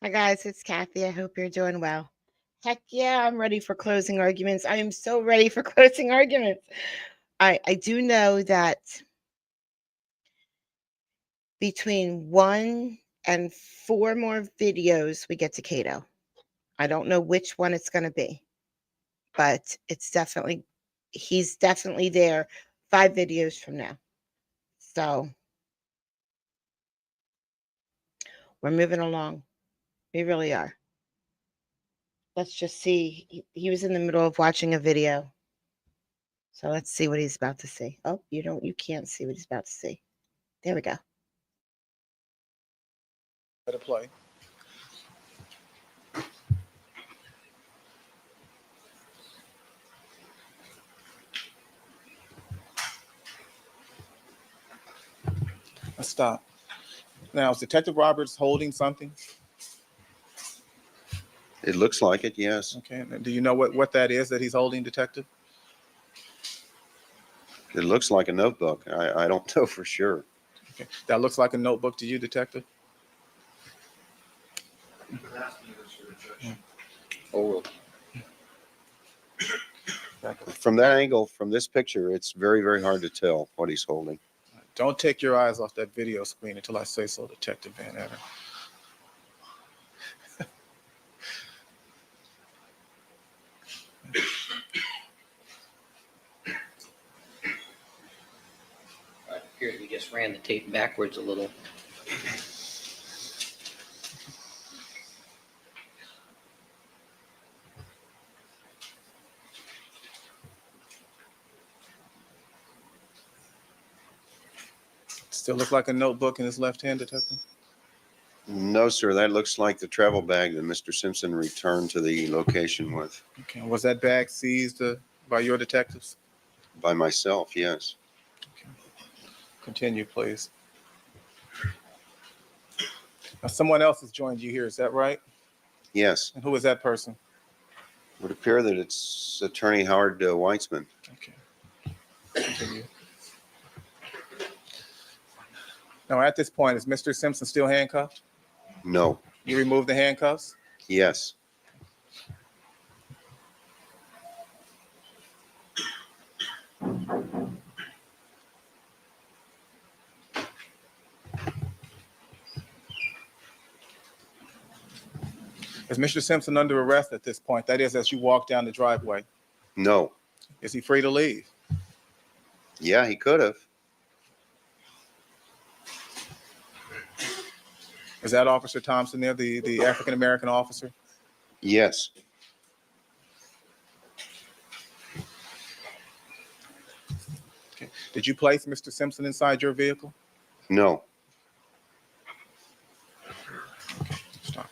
Hi guys, it's Kathy. I hope you're doing well. Heck yeah, I'm ready for closing arguments. I am so ready for closing arguments. I do know that between 1 and 4 more videos we get to Cato. I don't know which one it's going to be, but he's definitely there 5 videos from now. So we're moving along. We really are. Let's just see. He was in the middle of watching a video. So let's see what he's about to see. Oh, you can't see what he's about to see. There we go. To play. Let's stop. Now, is Detective Roberts holding something? It looks like it, yes. Okay. Do you know what that is that he's holding, Detective? It looks like a notebook. I don't know for sure. Okay. That looks like a notebook to you, Detective? Oh, from that angle, from this picture, it's very, very hard to tell what he's holding. Don't take your eyes off that video screen until I say so, Detective Van Etter. I appear we just ran the tape backwards a little. Still look like a notebook in his left hand, Detective? No, sir, that looks like the travel bag that Mr. Simpson returned to the location with. Okay. Was that bag seized by your detectives? By myself, yes. Okay. Continue, please. Now, someone else has joined you here, is that right? Yes. And who is that person? It would appear that it's Attorney Howard Weitzman. Okay. Continue. Now, at this point, is Mr. Simpson still handcuffed? No. You removed the handcuffs? Yes. Is Mr. Simpson under arrest at this point? That is, as you walk down the driveway. No. Is he free to leave? Yeah, he could have. Is that Officer Thompson there, the African-American officer? Yes. Okay. Did you place Mr. Simpson inside your vehicle? No. Stop.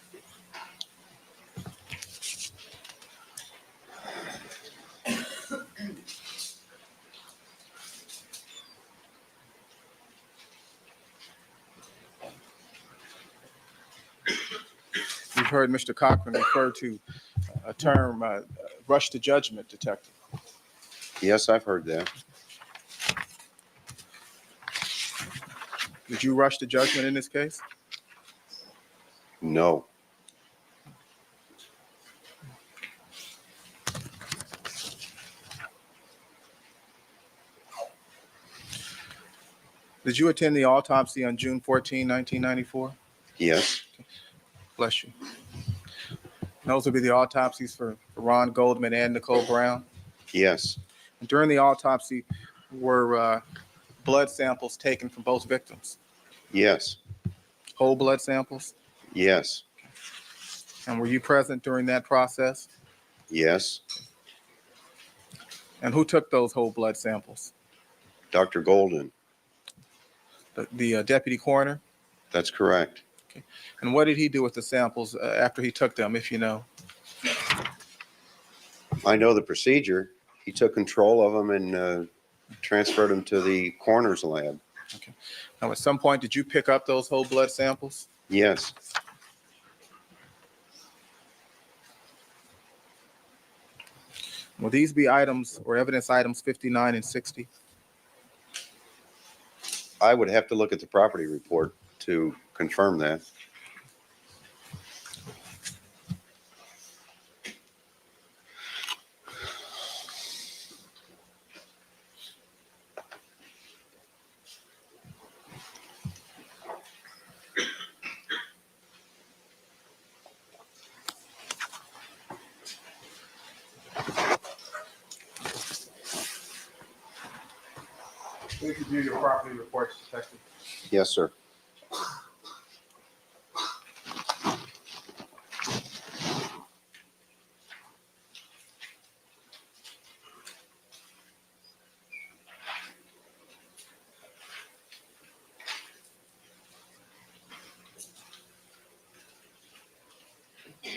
You've heard Mr. Cochran refer to a term, rush to judgment, Detective. Yes, I've heard that. Did you rush to judgment in this case? No. Did you attend the autopsy on June 14, 1994? Yes. Bless you. Those will be the autopsies for Ron Goldman and Nicole Brown. Yes. And during the autopsy, were blood samples taken from both victims? Yes. Whole blood samples? Yes. And were you present during that process? Yes. And who took those whole blood samples? Dr. Golden. The deputy coroner? That's correct. Okay. And what did he do with the samples after he took them, if you know? I know the procedure. He took control of them and transferred them to the coroner's lab. Okay. Now, at some point, did you pick up those whole blood samples? Yes. Will these be items or evidence items 59 and 60? I would have to look at the property report to confirm that. Please review your property reports, Detective. Yes, sir.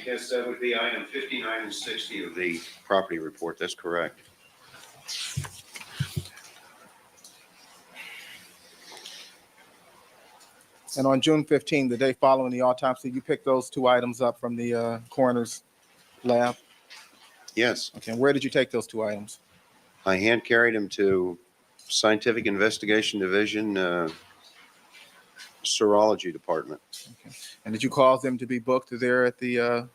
Yes, that would be item 59 and 60 of the property report. That's correct. And on June 15, the day following the autopsy, you picked those two items up from the coroner's lab? Yes, Okay, and where did you take those two items? I hand carried him to Scientific Investigation Division, Serology Department. And did you cause them to be booked there at the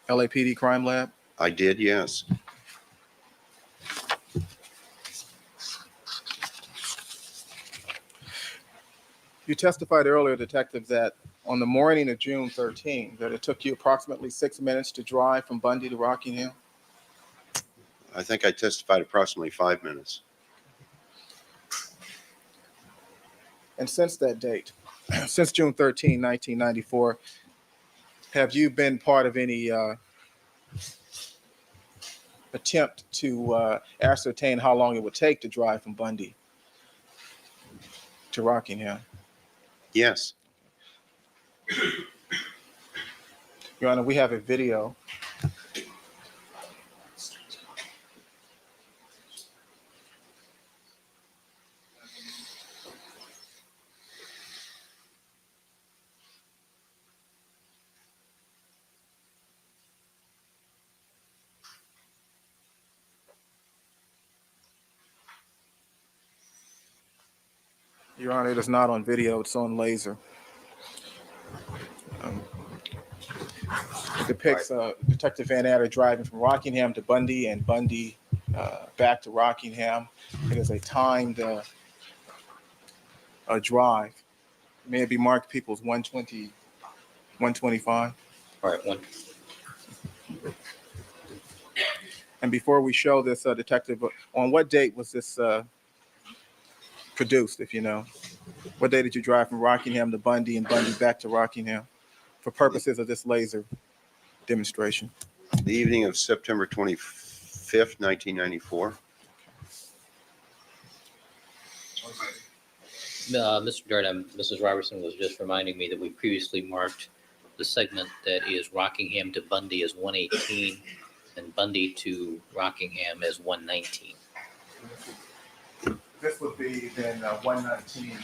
LAPD crime lab? I did, yes. You testified earlier, Detective, that on the morning of June 13, that it took you approximately 6 minutes to drive from Bundy to Rockingham? I think I testified approximately 5 minutes. And since that date, since June 13, 1994, have you been part of any attempt to ascertain how long it would take to drive from Bundy to Rockingham? Yes. Your Honor, we have a video. Your Honor, it is not on video, it's on laser. It depicts Detective Van Adder driving from Rockingham to Bundy and Bundy back to Rockingham. It is a timed drive. May it be marked Peoples 120, 125. All right, one. And before we show this, Detective, on what date was this produced, if you know? What day did you drive from Rockingham to Bundy and Bundy back to Rockingham for purposes of this laser demonstration? The evening of September 25th, 1994. Mr. Durden, Mrs. Robertson was just reminding me that we previously marked the segment that is Rockingham to Bundy as 118 and Bundy to Rockingham as 119. This would be then 119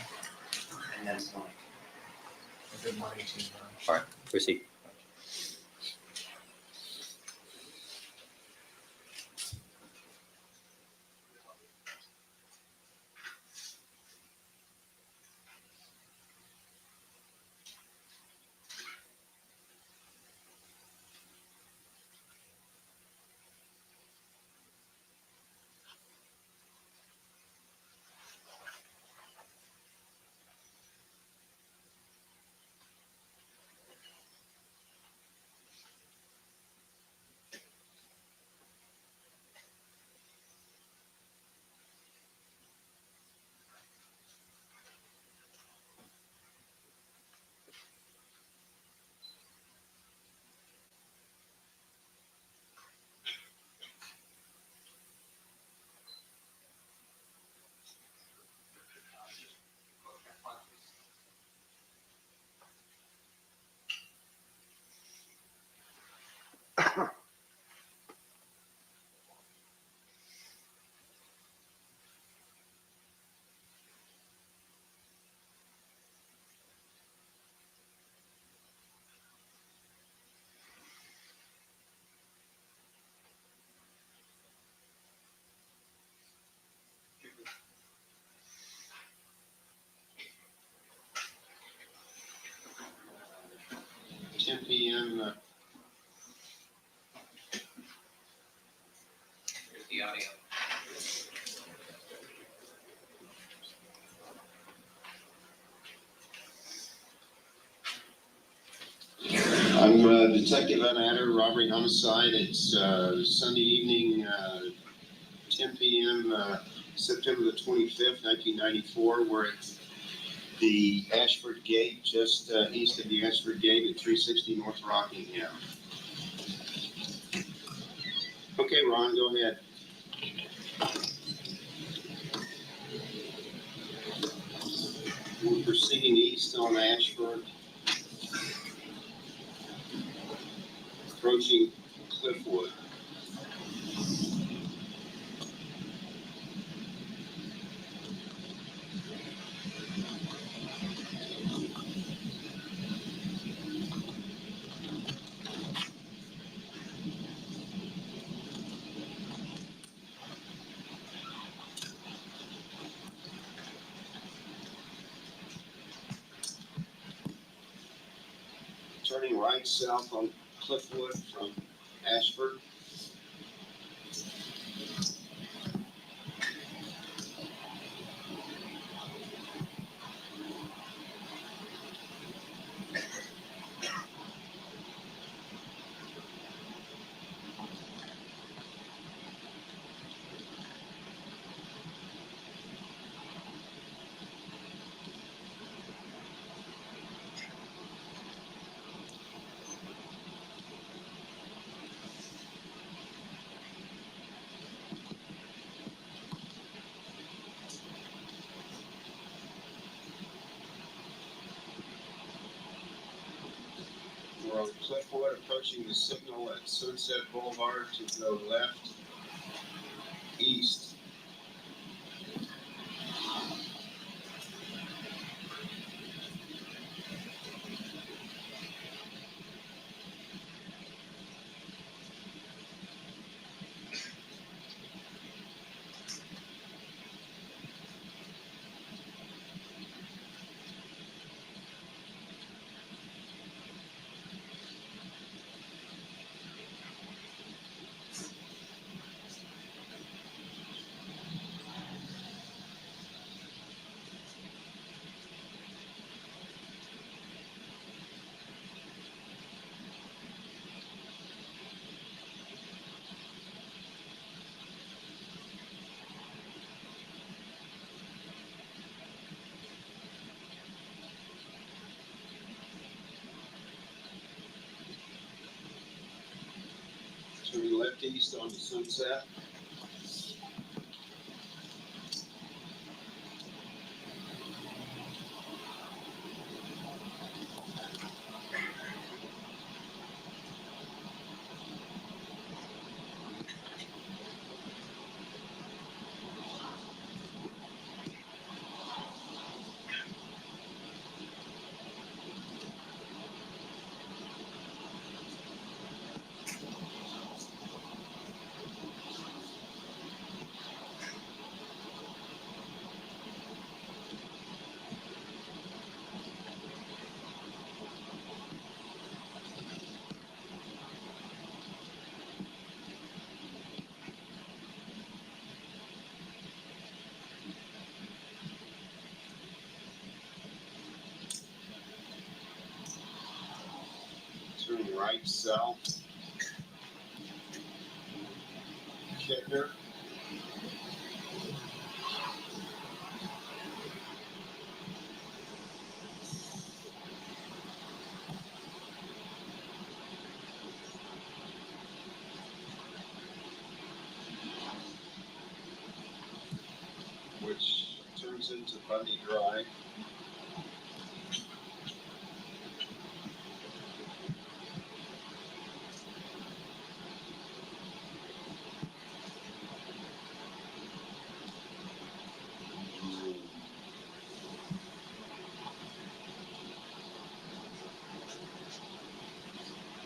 And that's fine. and then 118. All right, proceed. p.m. Here's the audio. I'm Detective Van Adder, robbery homicide. It's Sunday evening, 10 p.m. September the 25th, 1994. We're at the Ashford Gate, just east of the Ashford Gate at 360 North Rockingham. Okay, Ron, go ahead. We're proceeding east on Ashford, approaching Cliffwood. Turning right south on Cliffwood from Ashford. We're on Cliffwood, approaching the signal at Sunset Boulevard to go left, east. Turning left east onto Sunset. Turning right south. Kicker. Which turns into Bundy Drive.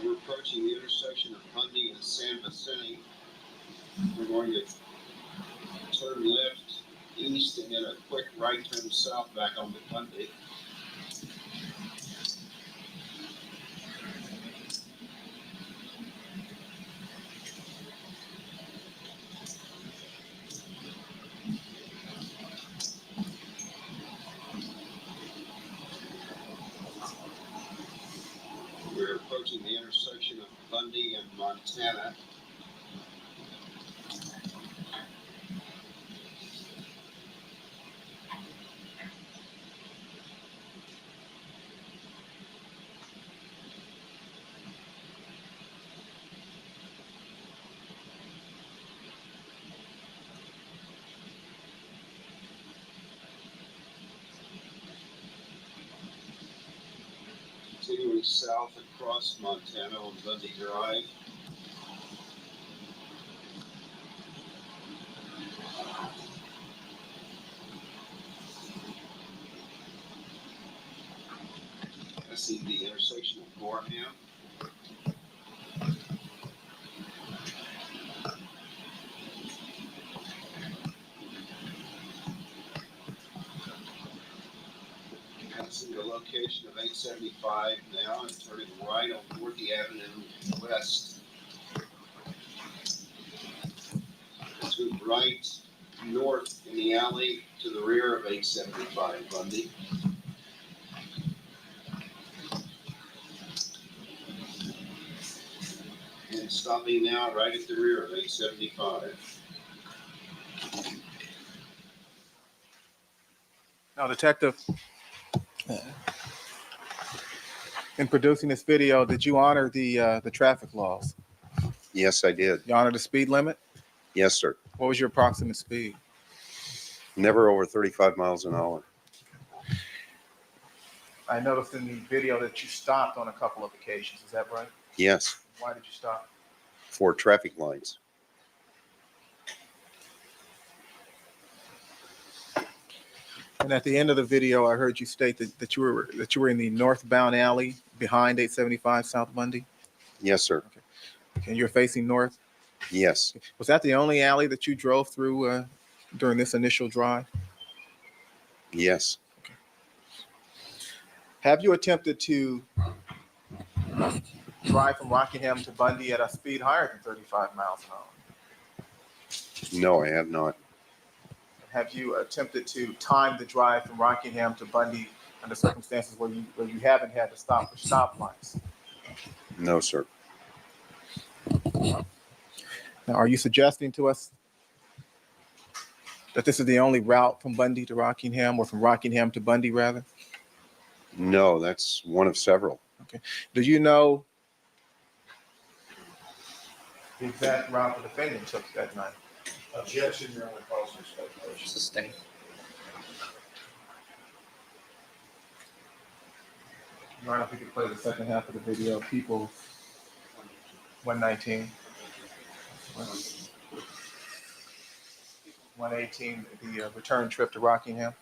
We're approaching the intersection of Bundy and San Vicente. We're going to turn left east and then a quick right turn south back onto Bundy. We're approaching the intersection of Bundy and Montana. continuing south across Montana on Bundy Drive. Passing the intersection of Gorham. Passing the location of 875 now and turning right on Dorothy Avenue West. To right north in the alley to the rear of 875 Bundy. And stopping now right at the rear of 875. Now, Detective, in producing this video, did you honor the traffic laws? Yes, I did. You honor the speed limit? Yes, sir. What was your approximate speed? Never over 35 miles an hour. I noticed in the video that you stopped on a couple of occasions. Is that right? Yes, Why did you stop? for traffic lights. And at the end of the video, I heard you state that you were in the northbound alley behind 875 South Bundy. Yes, sir. And you're facing north. Yes, Was that the only alley that you drove through during this initial drive? yes, Have you attempted to drive from Rockingham to Bundy at a speed higher than 35 miles an hour? no, I have not. Have you attempted to time the drive from Rockingham to Bundy under circumstances where you haven't had to stop for stoplights? No, sir. Now, are you suggesting to us that this is the only route from Bundy to Rockingham, or from Rockingham to Bundy, rather? No, that's one of several. Do you know the exact route the defendant took that night? Objection, Your Honor, calls for speculation. Sustained. Your Honor, if we could play the second half of the video, people 119. 118, the return trip to Rockingham.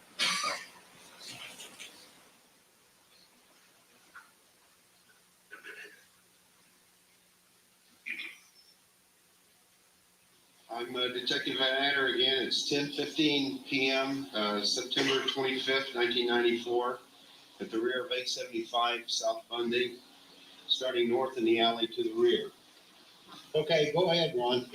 I'm Detective Van Adder again. It's 10:15 p.m., September 25th, 1994, at the rear of 875 South Bundy, starting north in the alley to the rear. Okay, go ahead, Ron.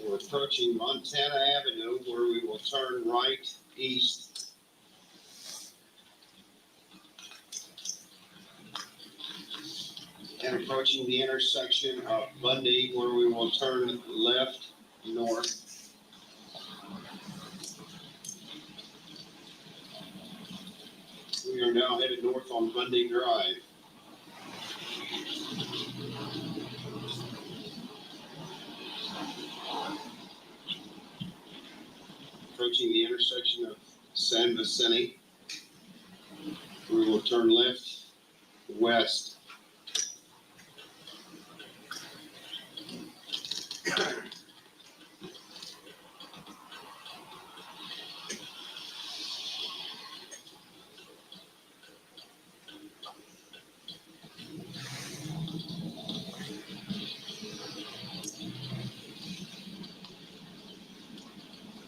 We're approaching Montana Avenue, where we will turn right east. And approaching the intersection of Bundy, where we will turn left north. We are now headed north on Bundy Drive. Approaching the intersection of San Vicente, we will turn left west.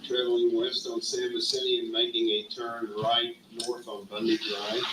Traveling west on San Vicente and making a turn right north on Bundy Drive.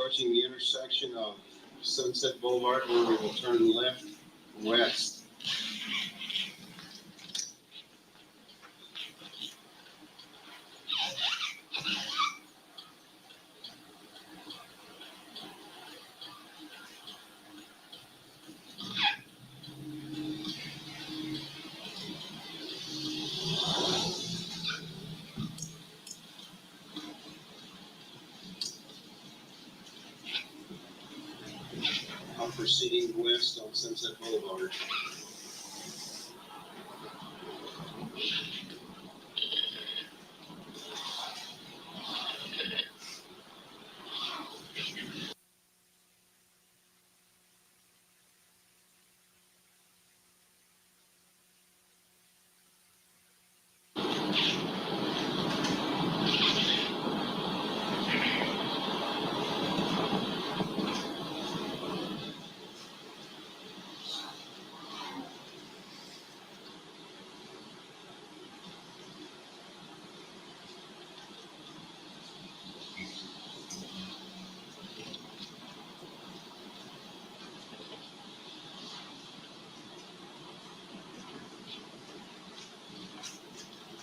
Approaching the intersection of Sunset Boulevard, where we will turn left west. I'm proceeding west on Sunset Boulevard.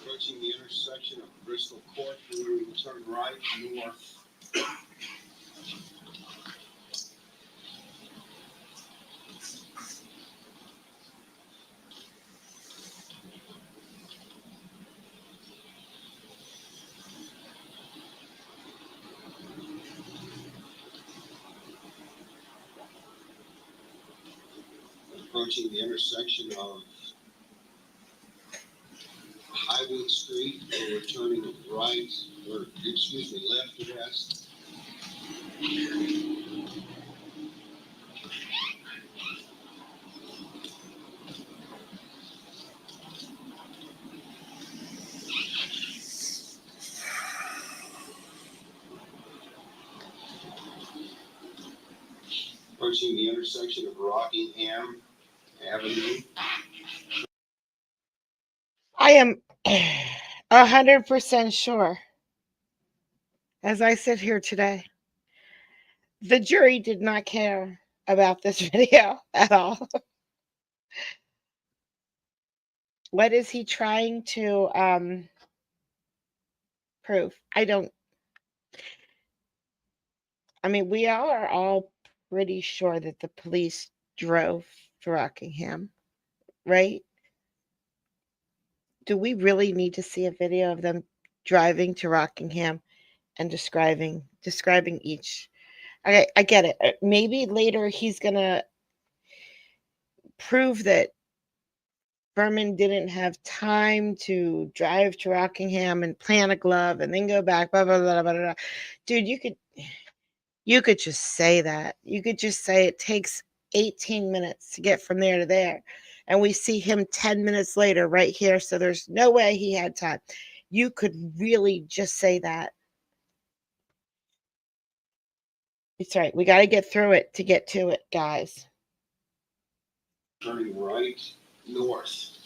Approaching the intersection of Bristol Court, where we will turn right north. Approaching the intersection of Highwood Street, where we're turning right, or excuse me, left west. Approaching the intersection of Rockingham Avenue. I am 100% sure, as I sit here today, the jury did not care about this video at all. What is he trying to prove? I mean, we are all pretty sure that the police drove to Rockingham, right? Do we really need to see a video of them driving to Rockingham and describing each? Okay, I get it. Maybe later he's gonna prove that Berman didn't have time to drive to Rockingham and plant a glove and then go back, blah blah blah blah blah. Dude, you could just say that. You could just say it takes 18 minutes to get from there to there. And we see him 10 minutes later right here. So there's no way he had time. You could really just say that. It's right. We got to get through it to get to it, guys. Turning right north.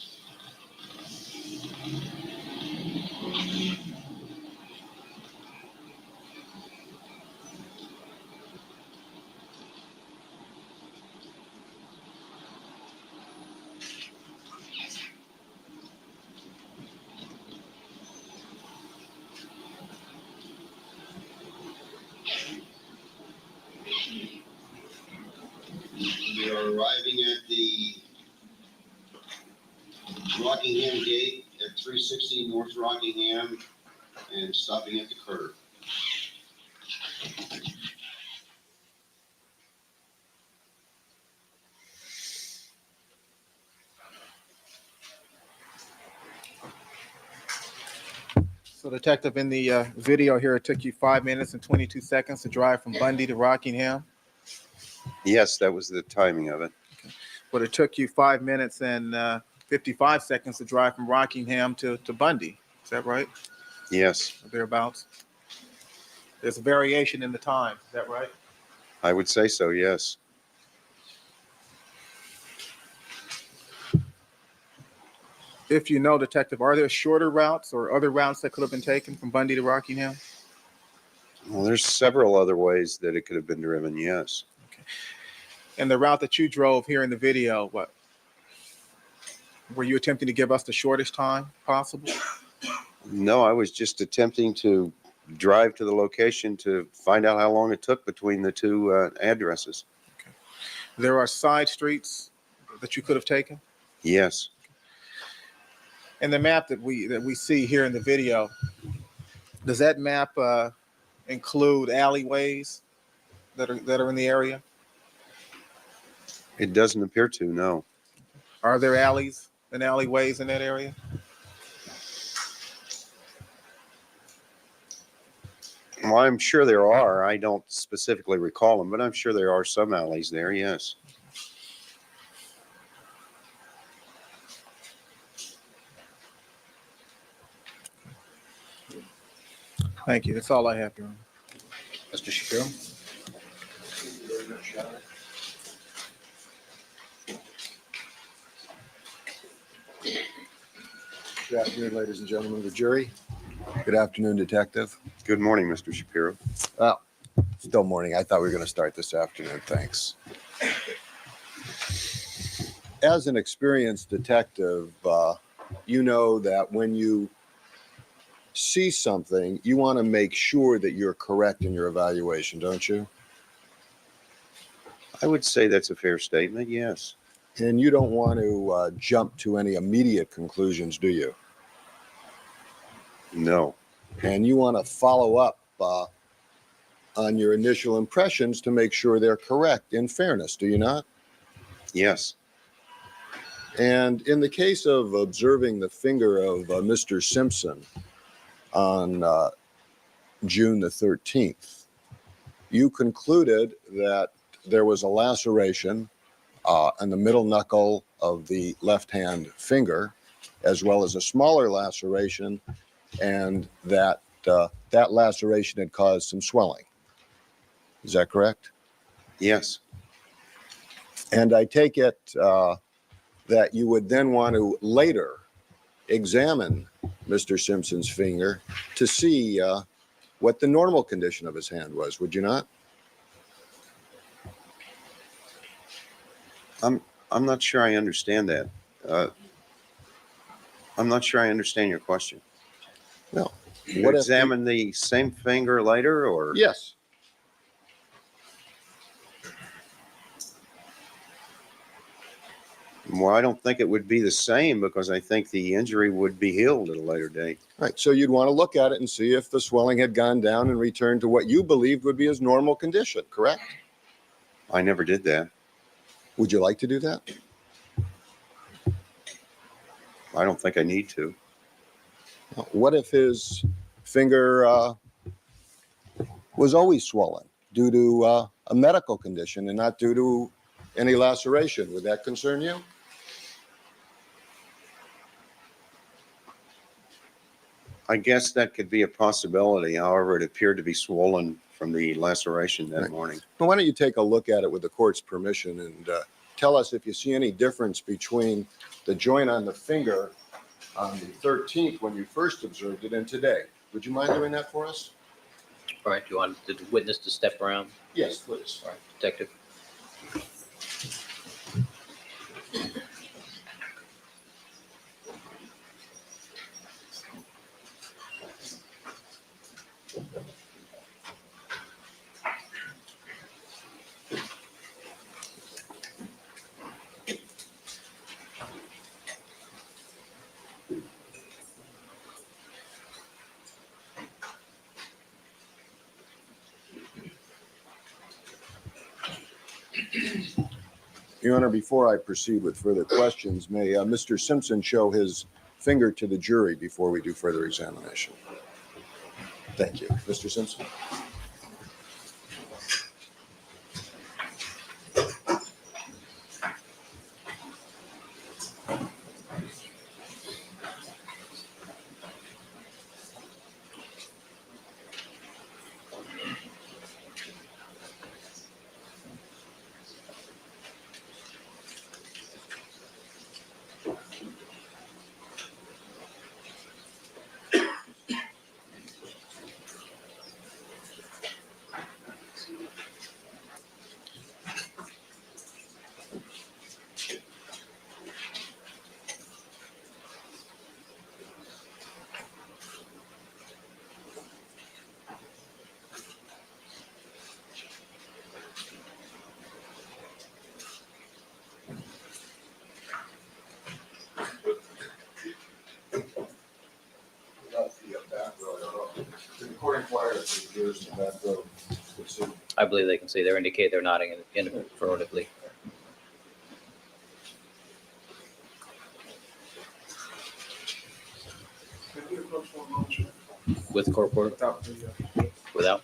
We are arriving at the Rockingham Gate at 360 North Rockingham and stopping at the curb. So Detective, in the video here, it took you 5 minutes and 22 seconds to drive from Bundy to Rockingham, Yes, that was the timing of it. but it took you 5 minutes and 55 seconds to drive from Rockingham to Bundy. Is that right? Yes, Or thereabouts? There's a variation in the time. Is that right? I would say so, yes. If you know, Detective, are there shorter routes or other routes that could have been taken from Bundy to Rockingham? Well, there's several other ways that it could have been driven, yes. And the route that you drove here in the video, what? Were you attempting to give us the shortest time possible? No, I was just attempting to drive to the location to find out how long it took between the two addresses. There are side streets that you could have taken? Yes, And the map that we see here in the video, does that map include alleyways that are in the area? it doesn't appear to, no. Are there alleys and alleyways in that area? Well, I'm sure there are. I don't specifically recall them, but I'm sure there are some alleys there, yes. Thank you. That's all I have, Your Honor. Mr. Shapiro? Good afternoon, ladies and gentlemen of the jury. Good afternoon, Detective. Good morning, Mr. Shapiro. Still morning. I thought we were going to start this afternoon. Thanks. As an experienced detective, you know that when you see something, you want to make sure that you're correct in your evaluation, don't you? I would say that's a fair statement, yes. And you don't want to jump to any immediate conclusions, do you? No, And you want to follow up on your initial impressions to make sure they're correct in fairness, do you not? yes, And in the case of observing the finger of Mr. Simpson on June the 13th, you concluded that there was a laceration on the middle knuckle of the left-hand finger, as well as a smaller laceration, and that that laceration had caused some swelling. Is that correct? yes, And I take it that you would then want to later examine Mr. Simpson's finger to see what the normal condition of his hand was, would you not? I'm not sure I understand that. I'm not sure I understand your question. Well, You what if examine the same finger later, or? Yes. Well, I don't think it would be the same because I think the injury would be healed at a later date. Right. So you'd want to look at it and see if the swelling had gone down and returned to what you believed would be his normal condition, correct? I never did that. Would you like to do that? I don't think I need to. What if his finger was always swollen due to a medical condition and not due to any laceration? Would that concern you? I guess that could be a possibility. However, it appeared to be swollen from the laceration that Right. morning. Well, why don't you take a look at it with the court's permission and tell us if you see any difference between the joint on the finger on the 13th when you first observed it and today. Would you mind doing that for us? All right, do you want the witness to step around, Yes, please. all right, detective? Your Honor, before I proceed with further questions, may Mr. Simpson show his finger to the jury before we do further examination? Thank you. Mr. Simpson? members of that road could see. I believe they can see. They're indicating they're nodding affirmatively. With court reporter? Without?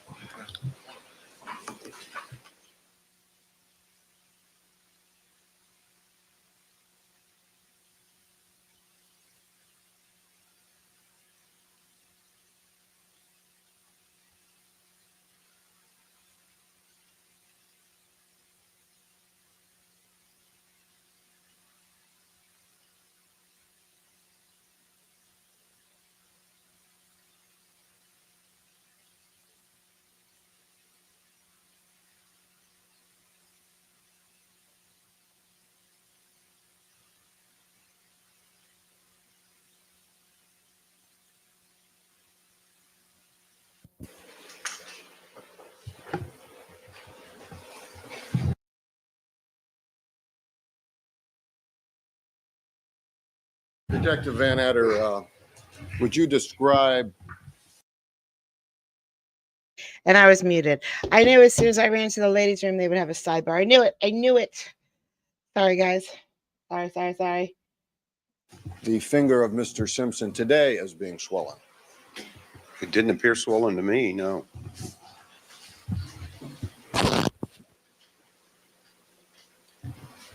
Detective Van Adder, would you describe, And I was muted. I knew as soon as I ran to the ladies' room, they would have a sidebar. I knew it. I knew it. Sorry, guys. Sorry. the finger of Mr. Simpson today as being swollen? It didn't appear swollen to me, no.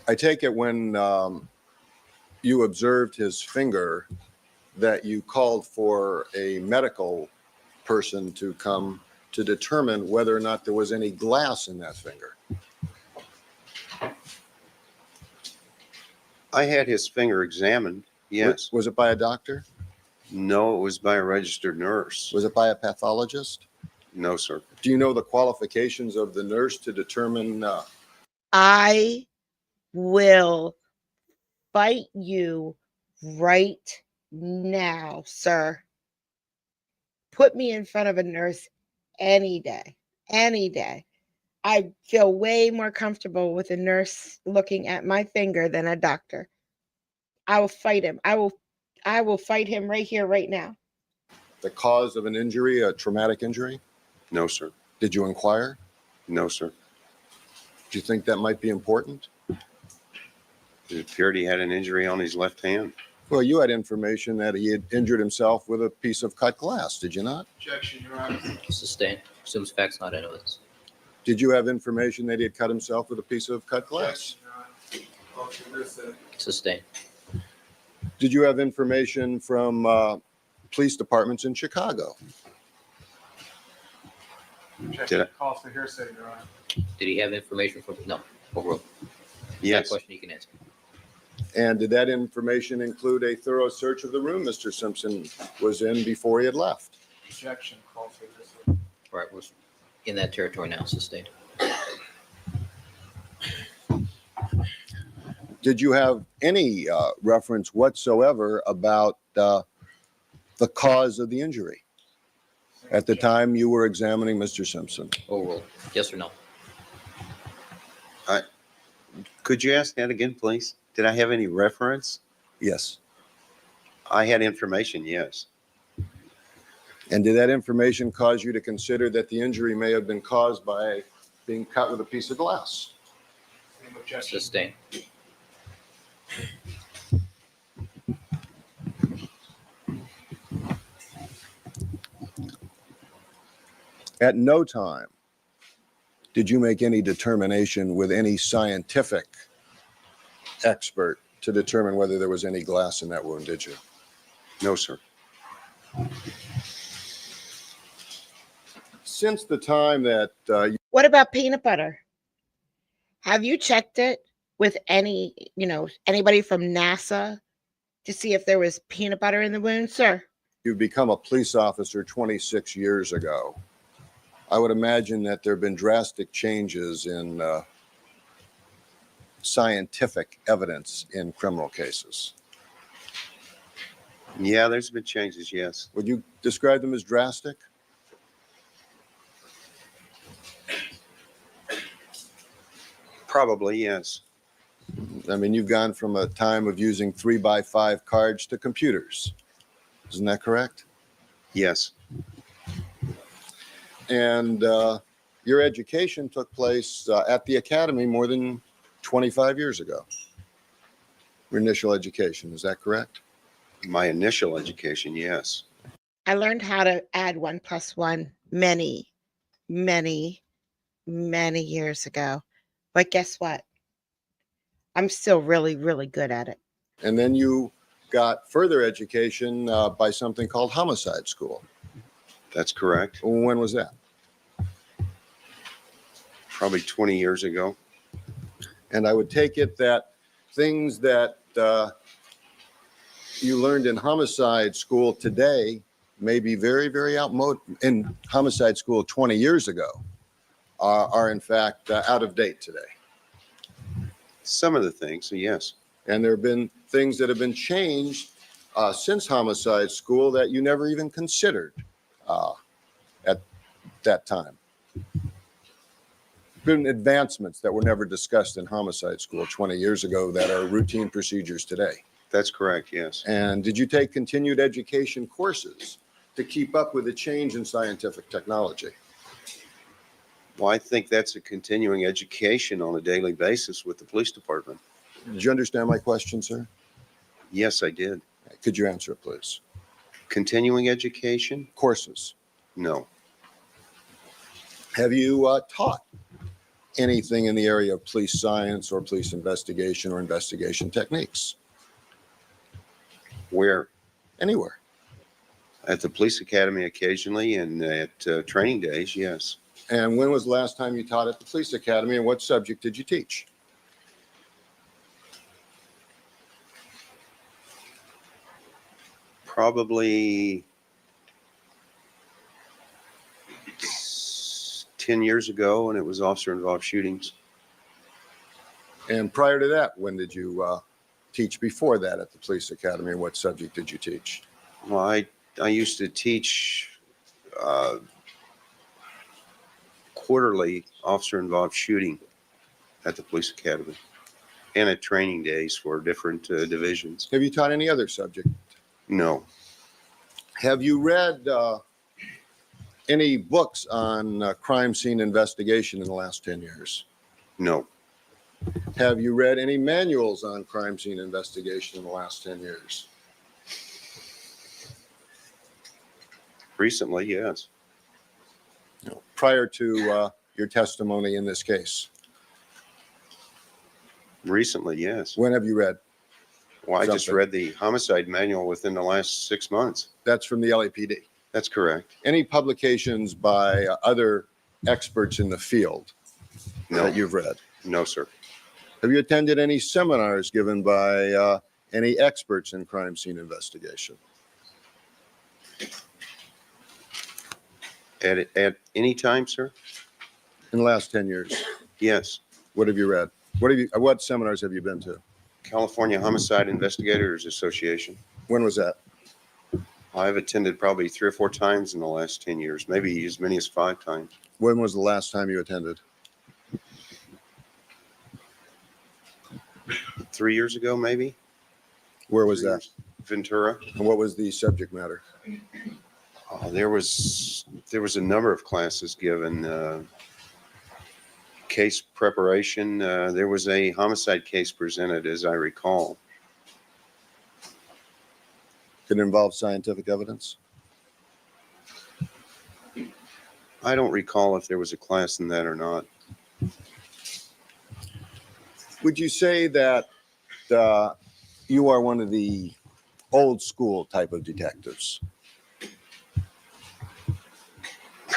I take it when you observed his finger that you called for a medical person to come to determine whether or not there was any glass in that finger. I had his finger examined, yes. Was it by a doctor? No, it was by a registered nurse. Was it by a pathologist? No, sir. Do you know the qualifications of the nurse to determine? I will fight you right now, sir. Put me in front of a nurse any day. Any day. I feel way more comfortable with a nurse looking at my finger than a doctor. I will fight him. I will fight him right here, right now. The cause of an injury, a traumatic injury? No, sir. Did you inquire? No, sir. Do you think that might be important? It appeared he had an injury on his left hand. Well, you had information that he had injured himself with a piece of cut glass, did you not? Objection, Your Honor. Sustained. Assumes facts not evidence. Did you have information that he had cut himself with a piece of cut glass? Sustained. Did you have information from police departments in Chicago? Did I? Call for hearsay, Your Honor. Did he have information from? No. Overruled. That Yes. question you can answer. And did that information include a thorough search of the room Mr. Simpson was in before he had left? Objection, call for hearsay. All right, we're in that territory now. Sustained. Did you have any reference whatsoever about the cause of the injury at the time you were examining Mr. Simpson? Overruled. Yes or no? Could you ask that again, please? Did I have any reference? Yes. I had information, yes. And did that information cause you to consider that the injury may have been caused by being cut with a piece of glass? Same objection. Sustained. At no time did you make any determination with any scientific expert to determine whether there was any glass in that wound, did you? No, sir. Since the time that What about peanut butter? Have you checked it with anybody from NASA to see if there was peanut butter in the wound, sir? you've become a police officer 26 years ago, I would imagine that there have been drastic changes in scientific evidence in criminal cases. Yeah, there's been changes, yes. Would you describe them as drastic? Probably, yes. I mean, you've gone from a time of using 3x5 cards to computers. Isn't that correct? Yes. And your education took place at the academy more than 25 years ago. Your initial education, is that correct? My initial education, yes. I learned how to add 1 + 1 many, many, many years ago. But guess what? I'm still really, really good at it. And then you got further education by something called homicide school. That's correct. When was that? Probably 20 years ago. And I would take it that things that you learned in homicide school today may be very, very outmoded. In homicide school 20 years ago are in fact out of date today. Some of the things, yes. And there have been things that have been changed since homicide school that you never even considered at that time. Been advancements that were never discussed in homicide school 20 years ago that are routine procedures today. That's correct, yes. And did you take continued education courses to keep up with the change in scientific technology? Well, I think that's a continuing education on a daily basis with the police department. Did you understand my question, sir? Yes, I did. Could you answer it, please? Continuing education? Courses. No. Have you taught anything in the area of police science or police investigation or investigation techniques? Where? Anywhere. At the police academy occasionally, and at training days, yes. And when was the last time you taught at the police academy, and what subject did you teach? Probably 10 years ago, and it was officer-involved shootings. And prior to that, when did you teach before that at the police academy, and what subject did you teach? Well, I used to teach quarterly officer-involved shooting at the police academy and at training days for different divisions. Have you taught any other subject? No. Have you read any books on crime scene investigation in the last 10 years? No. Have you read any manuals on crime scene investigation in the last 10 years? Recently, yes. No. Prior to your testimony in this case? Recently, yes. When have you read? Well, I just Something. read the homicide manual within the last 6 months. That's from the LAPD. That's correct. Any publications by other experts in the field No. that you've read? No, sir. Have you attended any seminars given by any experts in crime scene investigation? At any time, sir? In the last 10 years? Yes. What have you read? What seminars have you been to? California Homicide Investigators Association. When was that? I've attended probably 3 or 4 times in the last 10 years, maybe as many as 5 times. When was the last time you attended? 3 years ago, maybe. Where was 3 that? years. Ventura. And what was the subject matter? There was a number of classes given. Case preparation. There was a homicide case presented, as I recall. Did it involve scientific evidence? I don't recall if there was a class in that or not. Would you say that you are one of the old school type of detectives?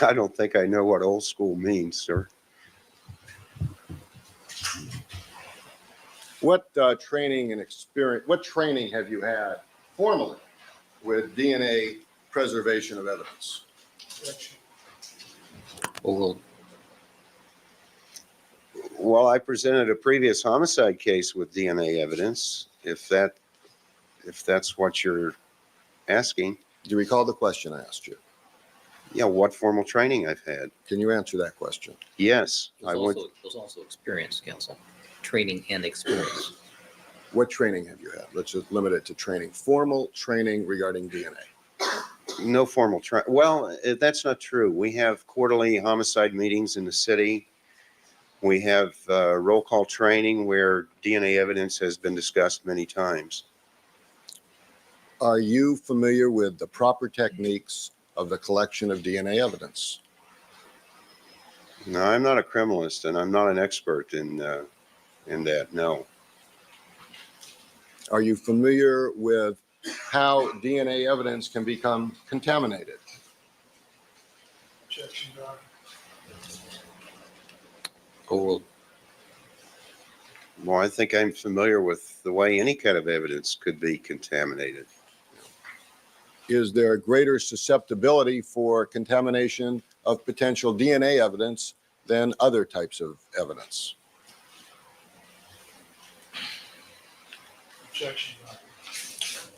I don't think I know what old school means, sir. What training and experience, what training have you had formally with DNA preservation of evidence? Well, I presented a previous homicide case with DNA evidence, if that's what you're asking. Do you recall the question I asked you? Yeah, what formal training I've had. Can you answer that question? Yes, I would. There's also experience, counsel, training and experience. What training have you had? Let's just limit it to training, formal training regarding DNA. No formal well, that's not true. We have quarterly homicide meetings in the city. We have roll call training where DNA evidence has been discussed many times. Are you familiar with the proper techniques of the collection of DNA evidence? No, I'm not a criminalist and I'm not an expert in that, no. Are you familiar with how DNA evidence can become contaminated? Objection, Your Honor. Overruled. Well, I think I'm familiar with the way any kind of evidence could be contaminated. Is there a greater susceptibility for contamination of potential DNA evidence than other types of evidence? Objection, Your Honor.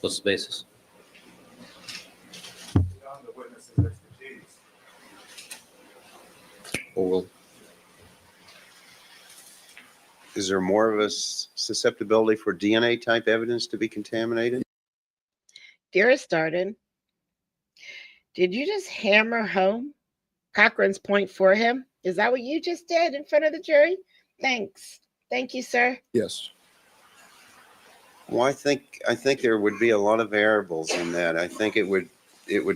What's the basis? Beyond the witness's expertise. Overruled. Is there more of a susceptibility for DNA type evidence to be contaminated? Dara started. Did you just hammer home Cochran's point for him? Is that what you just did in front of the jury? Thanks. Thank you, sir. Yes. Well, I think there would be a lot of variables in that. I think it would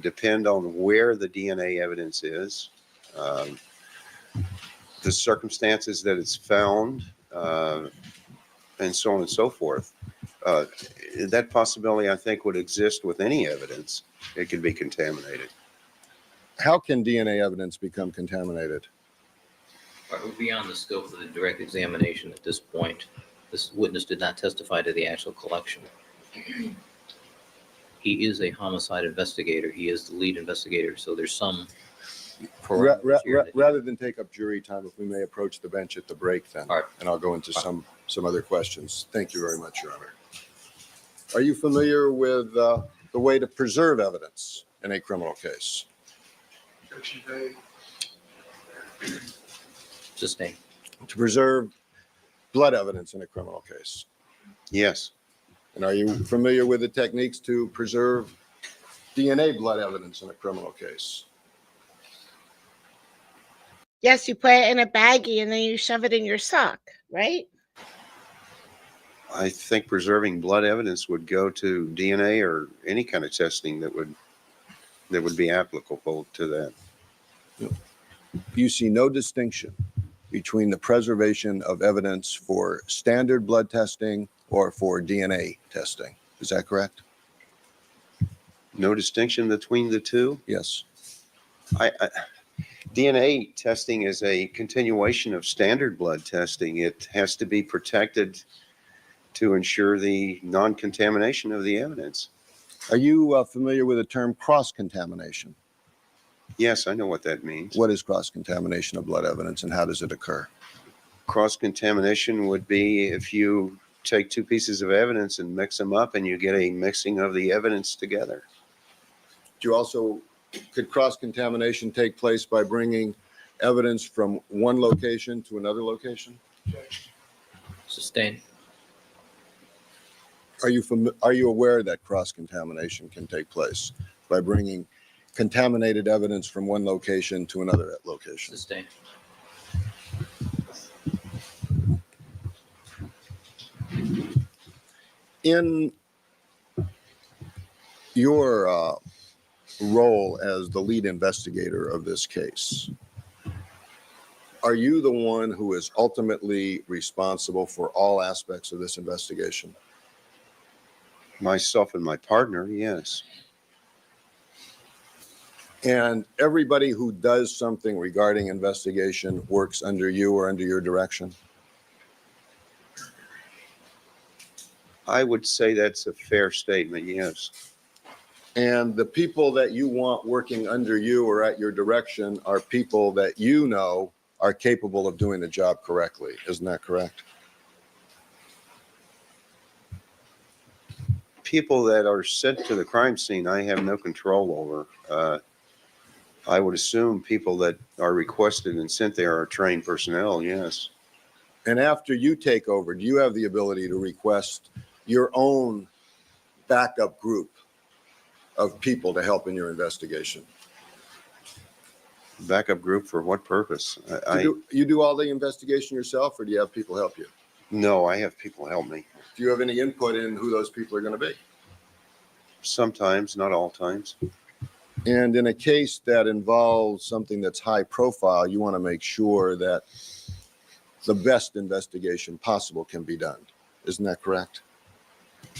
depend on where the DNA evidence is, the circumstances that it's found, and so on and so forth. That possibility, I think, would exist with any evidence. It could be contaminated. How can DNA evidence become contaminated? We're beyond the scope of the direct examination at this point. This witness did not testify to the actual collection. He is a homicide investigator. He is the lead investigator, so there's some parameters here that- Rather than take up jury time, if we may approach the bench at the break then, All right. and I'll go into some other questions. Thank you very much, Your Honor. Are you familiar with the way to preserve evidence in a criminal case? Objection made. Sustained. To preserve blood evidence in a criminal case? Yes. And are you familiar with the techniques to preserve DNA blood evidence in a criminal case? Yes, you put it in a baggie and then you shove it in your sock, right? I think preserving blood evidence would go to DNA or any kind of testing that would be applicable to that. You see no distinction between the preservation of evidence for standard blood testing or for DNA testing. Is that correct? No distinction between the two? Yes. DNA testing is a continuation of standard blood testing. It has to be protected to ensure the non-contamination of the evidence. Are you familiar with the term cross-contamination? Yes, I know what that means. What is cross-contamination of blood evidence and how does it occur? Cross-contamination would be if you take two pieces of evidence and mix them up and you get a mixing of the evidence together. Could cross-contamination take place by bringing evidence from one location to another location? Objection. Sustained. Are you aware that cross-contamination can take place by bringing contaminated evidence from one location to another location? Sustained. In your role as the lead investigator of this case, are you the one who is ultimately responsible for all aspects of this investigation? Myself and my partner, yes. And everybody who does something regarding investigation works under you or under your direction? I would say that's a fair statement, yes. And the people that you want working under you or at your direction are people that you know are capable of doing the job correctly. Isn't that correct? People that are sent to the crime scene, I have no control over. I would assume people that are requested and sent there are trained personnel, yes. And after you take over, do you have the ability to request your own backup group of people to help in your investigation? Backup group for what purpose? You do all the investigation yourself, or do you have people help you? No, I have people help me. Do you have any input in who those people are going to be? Sometimes, not all times. And in a case that involves something that's high profile, you want to make sure that the best investigation possible can be done. Isn't that correct?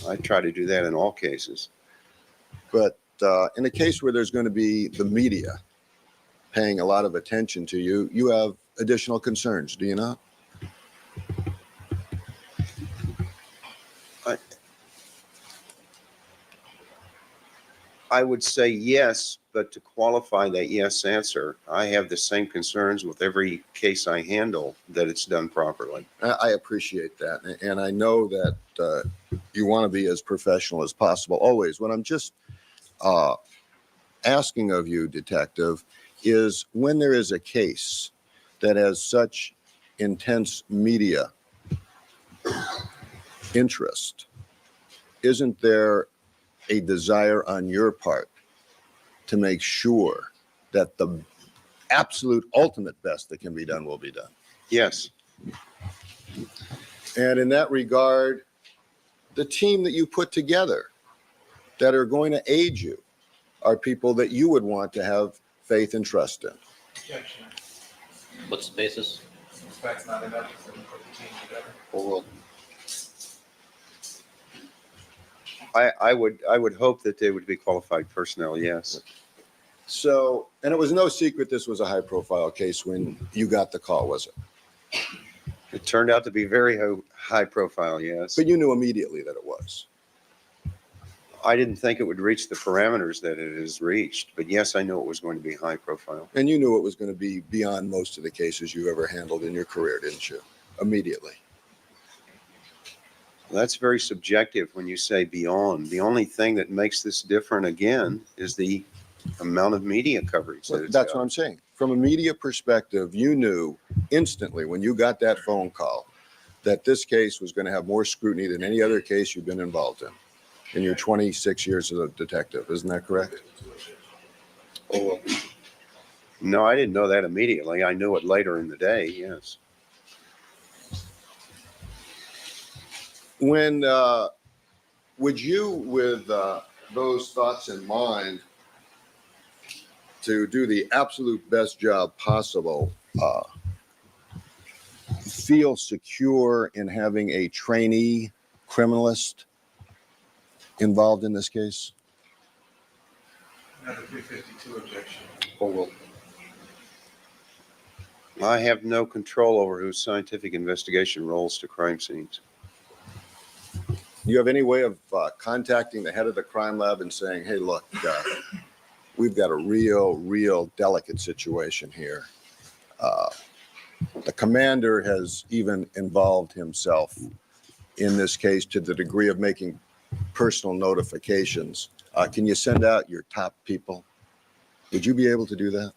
I try to do that in all cases. But in a case where there's going to be the media paying a lot of attention to you, you have additional concerns, do you not? I would say yes, but to qualify that yes answer, I have the same concerns with every case I handle, that it's done properly. I appreciate that. And I know that you want to be as professional as possible, always. What I'm just asking of you, Detective, is when there is a case that has such intense media interest, isn't there a desire on your part to make sure that the absolute ultimate best that can be done will be done? Yes, And in that regard, the team that you put together that are going to aid you are people that you would want to have faith and trust in. Objection. What's the basis? Since that's not enough, so we put the team together. well, I would hope that they would be qualified personnel, yes. So, and it was no secret this was a high profile case when you got the call, was it? It turned out to be very high profile, yes. But you knew immediately that it was. I didn't think it would reach the parameters that it has reached, but yes, I knew it was going to be high profile. And you knew it was going to be beyond most of the cases you ever handled in your career, didn't you? Immediately. That's very subjective when you say beyond. The only thing that makes this different again is the amount of media coverage that it's That's got. what I'm saying. From a media perspective, you knew instantly when you got that phone call that this case was going to have more scrutiny than any other case you've been involved in your 26 years as a detective. Isn't that correct? Oh, well. No, I didn't know that immediately. I knew it later in the day, yes. When would you, with those thoughts in mind, to do the absolute best job possible, feel secure in having a trainee criminalist involved in this case? Another 352 objection. Oh, well. I have no control over whose scientific investigation rolls to crime scenes. Do you have any way of contacting the head of the crime lab and saying, hey, look, we've got a real delicate situation here. The commander has even involved himself in this case to the degree of making personal notifications. Can you send out your top people? Would you be able to do that?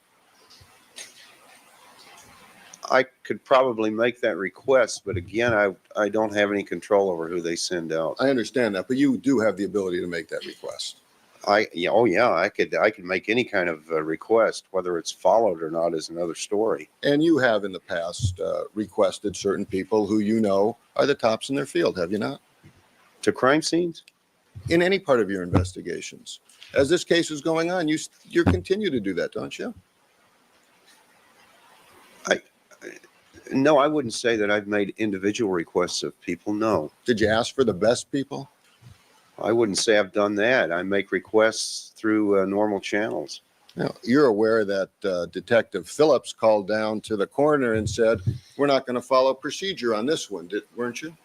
I could probably make that request, but again, I don't have any control over who they send out. I understand that, but you do have the ability to make that request. I could make any kind of request. Whether it's followed or not is another story. And you have in the past requested certain people who you know are the tops in their field, have you not? To crime scenes? In any part of your investigations. As this case is going on, you continue to do that, don't you? No, I wouldn't say that I've made individual requests of people. No, Did you ask for the best people? I wouldn't say I've done that. I make requests through normal channels. Now, you're aware that Detective Phillips called down to the coroner and said, we're not going to follow procedure on this one, weren't you?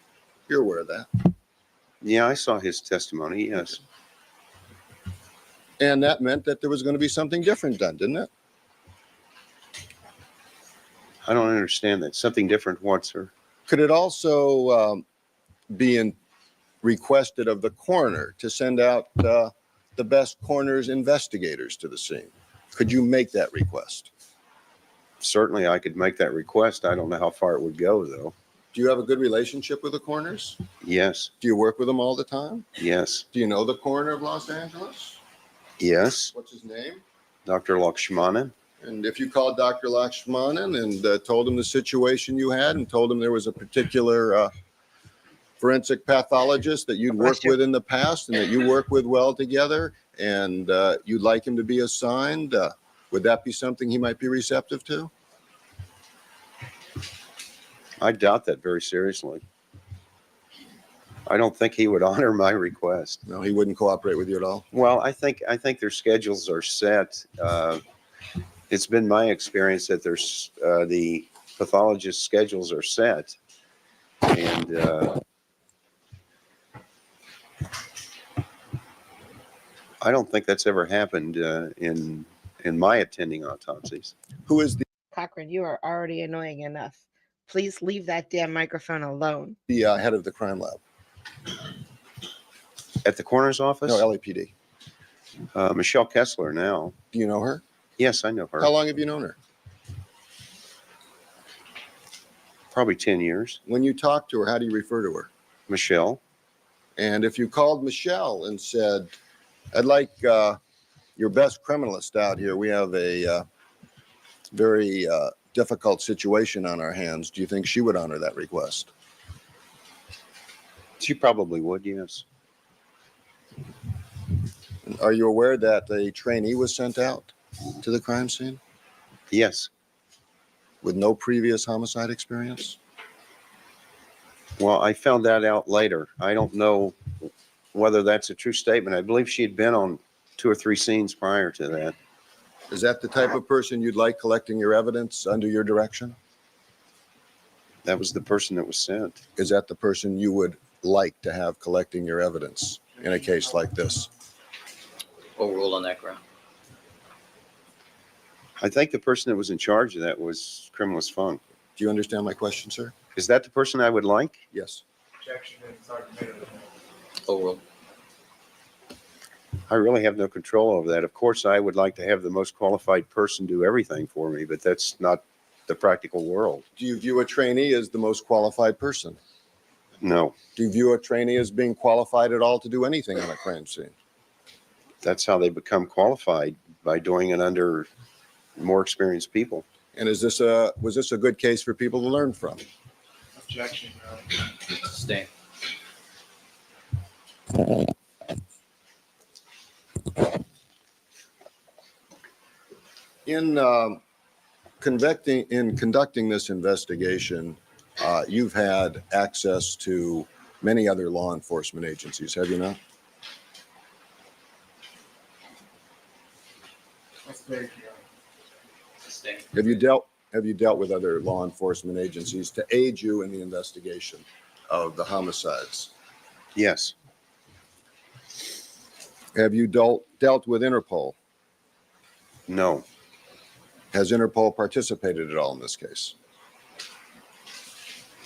You're aware of that. Yeah, I saw his testimony, yes. And that meant that there was going to be something different done, didn't it? I don't understand that. Something different what, sir? Could it also be requested of the coroner to send out the best coroner's investigators to the scene? Could you make that request? Certainly I could make that request. I don't know how far it would go, though. Do you have a good relationship with the coroners? Yes, Do you work with them all the time? yes. Do you know the coroner of Los Angeles? Yes, What's his name? Dr. Lakshmanan. And if you called Dr. Lakshmanan and told him the situation you had and told him there was a particular forensic pathologist that you'd worked with in the past and that you work with well together and you'd like him to be assigned, would that be something he might be receptive to? I doubt that very seriously. I don't think he would honor my request. No, he wouldn't cooperate with you at all? Well, I think their schedules are set. It's been my experience that there's the pathologist schedules are set, and I don't think that's ever happened in my attending autopsies. Who is Cochran, you are already annoying enough. Please leave that damn microphone alone. the head of the crime lab? At the coroner's office? No, LAPD. Michelle Kessler now. Do you know her? Yes, I know her. How long have you known her? Probably 10 years. When you talk to her, how do you refer to her? Michelle. And if you called Michelle and said, I'd like your best criminalist out here, we have a very difficult situation on our hands, do you think she would honor that request? She probably would, yes. Are you aware that a trainee was sent out to the crime scene Yes. with no previous homicide experience? Well, I found that out later. I don't know whether that's a true statement. I believe she had been on 2 or 3 scenes prior to that. Is that the type of person you'd like collecting your evidence under your direction? That was the person that was sent. Is that the person you would like to have collecting your evidence in a case like this? Overruled on that ground. I think the person that was in charge of that was Criminalist Funk. Do you understand my question, sir? Is that the person I would like? Yes. Objection is argumentative. Overruled. I really have no control over that. Of course, I would like to have the most qualified person do everything for me, but that's not the practical world. Do you view a trainee as the most qualified person? No, Do you view a trainee as being qualified at all to do anything on a crime scene? that's how they become qualified, by doing it under more experienced people. And was this a good case for people to learn from? Objection, Your Honor. Stay. In conducting this investigation, you've had access to many other law enforcement agencies, have you not? That's vague, Your Honor. Stay. Have you dealt with other law enforcement agencies to aid you in the investigation of the homicides? Yes, Have you dealt with Interpol? no, Has Interpol participated at all in this case?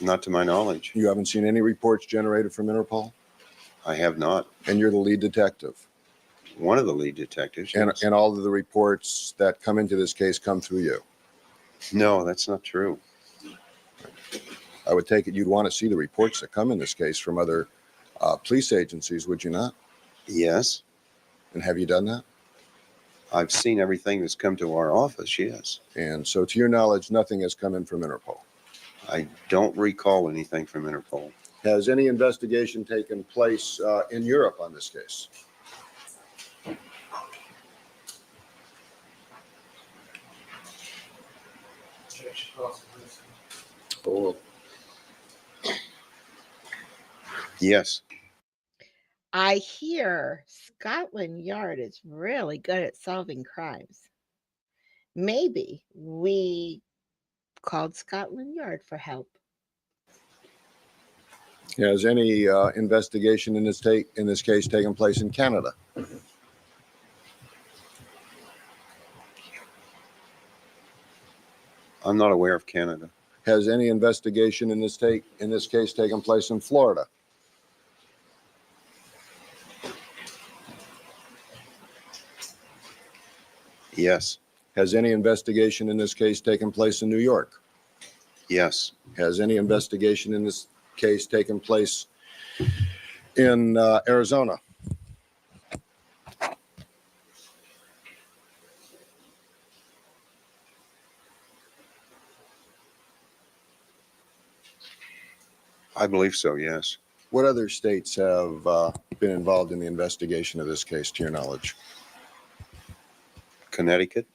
not to my knowledge. You haven't seen any reports generated from Interpol? I have not. And you're the lead detective? One of the lead detectives. And, Yes. and all of the reports that come into this case come through you? No, that's not true. I would take it you'd want to see the reports that come in this case from other police agencies, would you not? Yes, And have you done that? I've seen everything that's come to our office, yes. And so to your knowledge, nothing has come in from Interpol. I don't recall anything from Interpol. Has any investigation taken place in Europe on this case? Objection calls for this. Overruled. Yes, I hear Scotland Yard is really good at solving crimes. Maybe we called Scotland Yard for help. Has any investigation in this case taken place in Canada? I'm not aware of Canada. Has any investigation in this case taken place in Florida? Yes, Has any investigation in this case taken place in New York? yes, Has any investigation in this case taken place in Arizona? I believe so, yes. What other states have been involved in the investigation of this case, to your knowledge? Connecticut,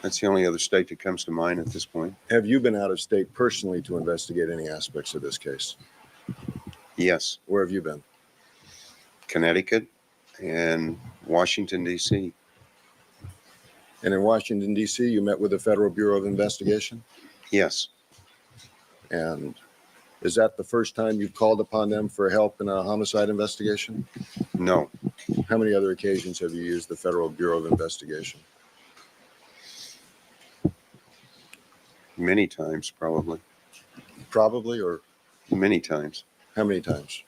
that's the only other state that comes to mind at this point. Have you been out of state personally to investigate any aspects of this case? Yes, Where have you been? Connecticut and Washington, D.C. And in Washington, D.C., you met with the Federal Bureau of Investigation? Yes, And is that the first time you've called upon them for help in a homicide investigation? no, How many other occasions have you used the Federal Bureau of Investigation? many times, probably. Probably, or Many times. how many times?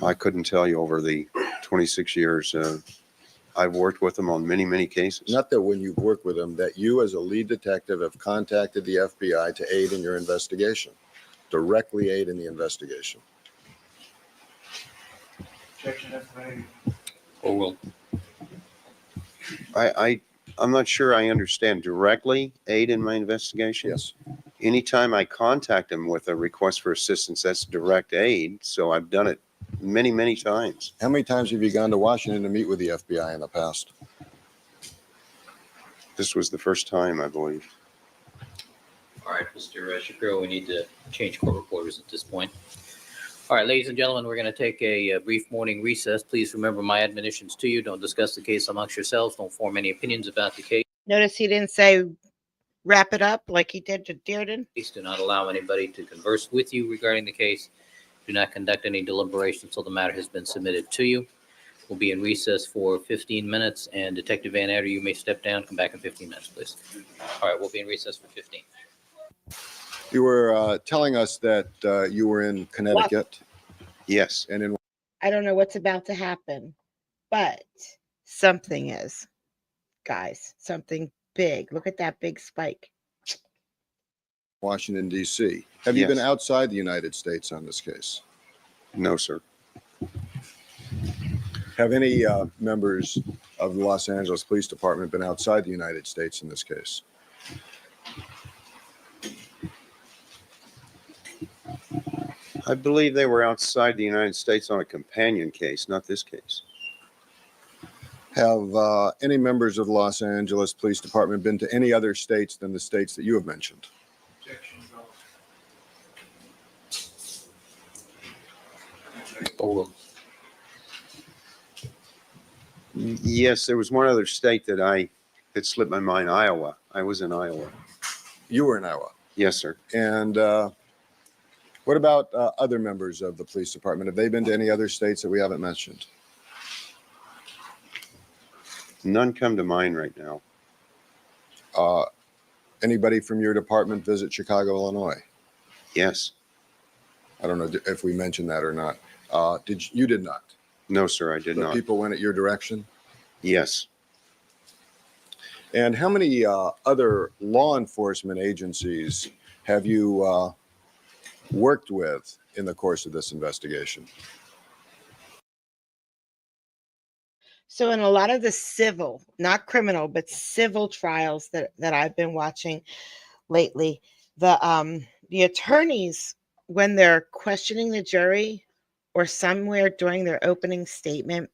I couldn't tell you over the 26 years. I've worked with them on many, many cases. Not that when you've worked with them, that you as a lead detective have contacted the FBI to aid in your investigation, directly aid in the investigation. Objection is made. Overruled. I'm not sure I understand directly aid in my investigation. Yes. Anytime I contact them with a request for assistance, that's direct aid. So I've done it many, many times. How many times have you gone to Washington to meet with the FBI in the past? This was the first time, I believe. All right, Mr. Shapiro, we need to change court reporters at this point. All right, ladies and gentlemen, we're going to take a brief morning recess. Please remember my admonitions to you. Don't discuss the case amongst yourselves. Don't form any opinions about the case. Notice he didn't say wrap it up like he did to Dearden. Do not allow anybody to converse with you regarding the case. Do not conduct any deliberation until the matter has been submitted to you. We'll be in recess for 15 minutes, and Detective Van Adder, you may step down. Come back in 15 minutes, please. All right, we'll be in recess for 15. You were telling us that you were in Connecticut Yes. and in I don't know what's about to happen, but something is, guys, something big. Look at that big spike. Washington, D.C. Have you Yes. been outside the United States on this case? No, sir. Have any members of the Los Angeles Police Department been outside the United States in this case? I believe they were outside the United States on a companion case, not this case. Have any members of the Los Angeles Police Department been to any other states than the states that you have mentioned? Objection is over. Overruled. Yes, there was one other state that slipped my mind, Iowa. I was in Iowa. You were in Iowa. Yes, sir. And what about other members of the police department? Have they been to any other states that we haven't mentioned? None come to mind right now. Anybody from your department visit Chicago, Illinois? Yes. I don't know if we mentioned that or not. You did not? No, sir, I did The not. people went at your direction? Yes. And how many other law enforcement agencies have you worked with in the course of this investigation? So in a lot of the civil, not criminal, but civil trials that I've been watching lately, the attorneys, when they're questioning the jury or somewhere during their opening statement,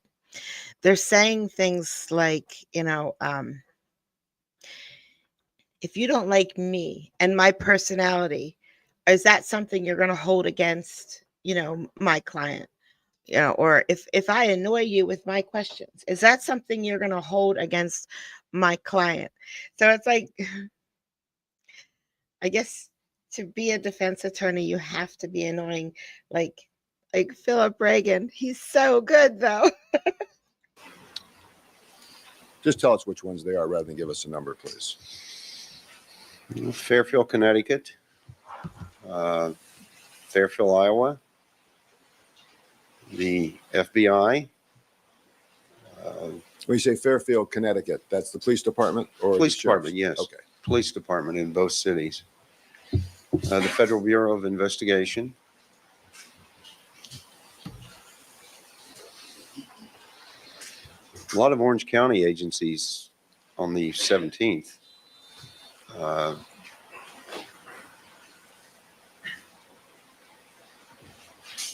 they're saying things like, if you don't like me and my personality, is that something you're going to hold against, my client? Or if I annoy you with my questions, is that something you're going to hold against my client? So it's like, I guess to be a defense attorney, you have to be annoying, like Philip Reagan. He's so good, though. Just tell us which ones they are rather than give us a number, please. Fairfield, Connecticut. Fairfield, Iowa. The FBI. When you say Fairfield, Connecticut, that's the police department or Police the sheriff's? department, yes. Okay. Police department in both cities. The Federal Bureau of Investigation. A lot of Orange County agencies on the 17th.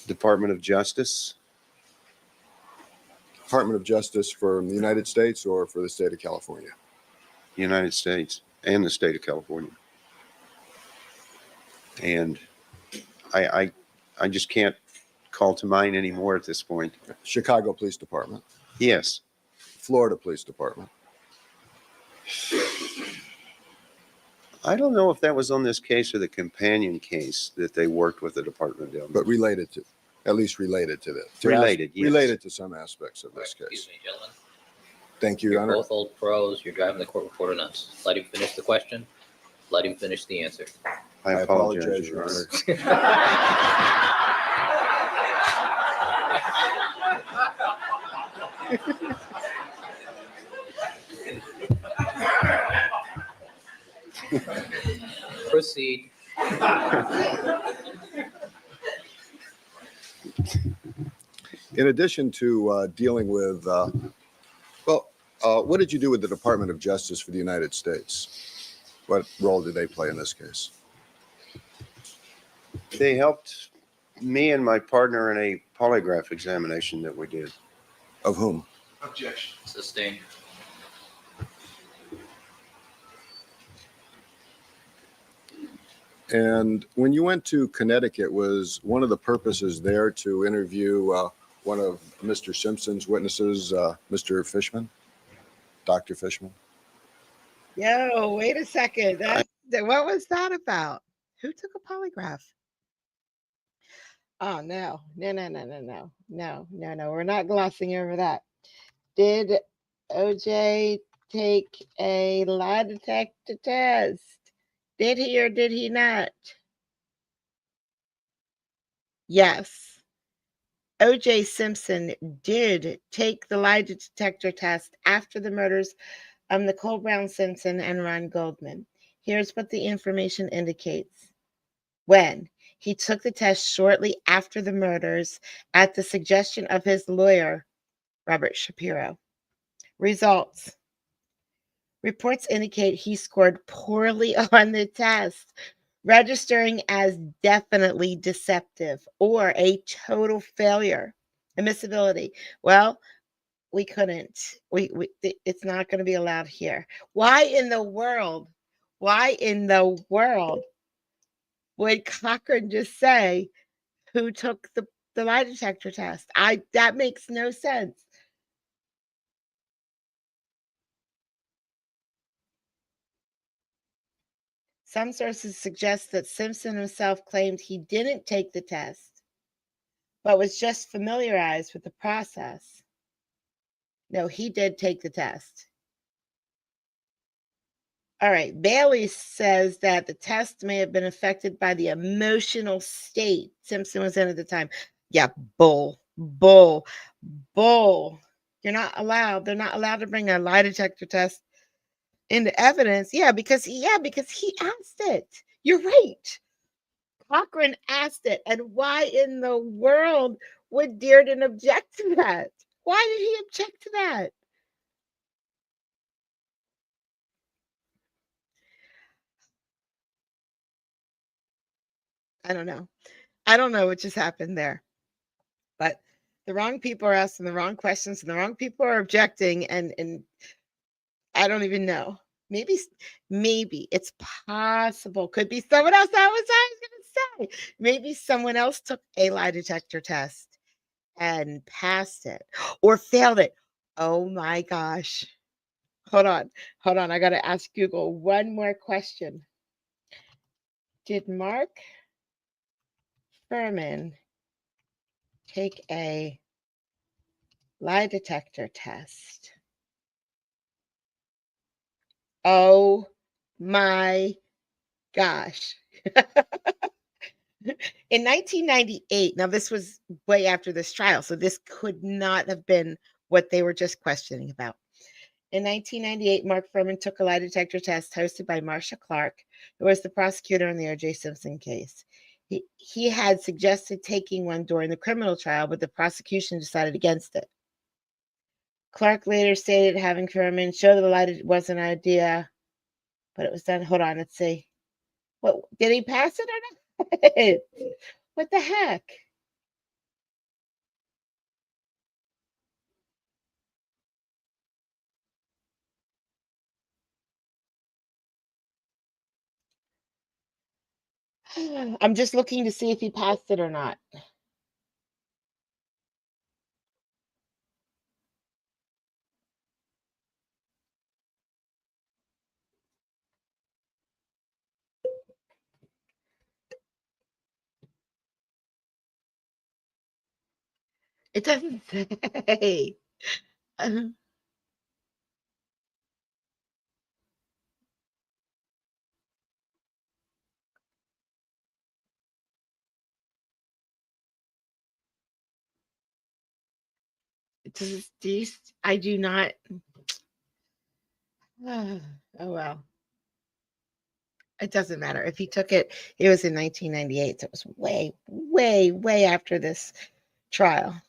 Department of Justice, Department of Justice for the United States or for the state of California? United States, and the state of California. And I just can't call to mind anymore at this point. Chicago Police Department, Yes, Florida Police Department. I don't know if that was on this case or the companion case that they worked with the Department of. But related to, at least related to this. Related, yes. Related to some aspects of this Excuse case. me, gentlemen. Thank you, Your You're Honor. both old pros. You're driving the court reporter nuts. Let him finish the question. Let him finish the answer. I apologize, Your Honor. Proceed. In addition to dealing with, what did you do with the Department of Justice for the United States? What role did they play in this case? They helped me and my partner in a polygraph examination that we did. Of whom? Objection. Sustained. And when you went to Connecticut, was one of the purposes there to interview one of Mr. Simpson's witnesses, Mr. Fishman, Dr. Fishman? Yo, wait a second. What was that about? Who took a polygraph? Oh, no. No. We're not glossing over that. Did OJ take a lie detector test? Did he or did he not? Yes. OJ Simpson did take the lie detector test after the murders of Nicole Brown Simpson and Ron Goldman. Here's what the information indicates. When he took the test shortly after the murders at the suggestion of his lawyer, Robert Shapiro. Results. Reports indicate he scored poorly on the test, registering as definitely deceptive or a total failure. Admissibility. Well, we couldn't. It's not going to be allowed here. Why in the world would Cochran just say who took the lie detector test? That makes no sense. Some sources suggest that Simpson himself claimed he didn't take the test, but was just familiarized with the process. No, he did take the test. All right, Bailey says that the test may have been affected by the emotional state Simpson was in at the time. Yeah, bull. They're not allowed to bring a lie detector test into evidence. Yeah, because he asked it. You're right. Cochran asked it. And why in the world would Dearden object to that? Why did he object to that? I don't know. I don't know what just happened there. But the wrong people are asking the wrong questions and the wrong people are objecting and I don't even know. Maybe it's possible. Could be someone else. I was going to say. Maybe someone else took a lie detector test and passed it or failed it. Oh my gosh. Hold on. I got to ask Google one more question. Did Mark Furman take a lie detector test? Oh my gosh. In 1998, now this was way after this trial, so this could not have been what they were just questioning about. In 1998, Mark Furman took a lie detector test hosted by Marcia Clark, who was the prosecutor in the OJ Simpson case. He had suggested taking one during the criminal trial, but the prosecution decided against it. Clark later stated having Furman show the light it was an idea, but it was done. Hold on, let's see. What did he pass it or not? What the heck? I'm just looking to see if he passed it or not. It doesn't say. I do not. Oh well. It doesn't matter. If he took it, it was in 1998. So it was way, way, way after this trial.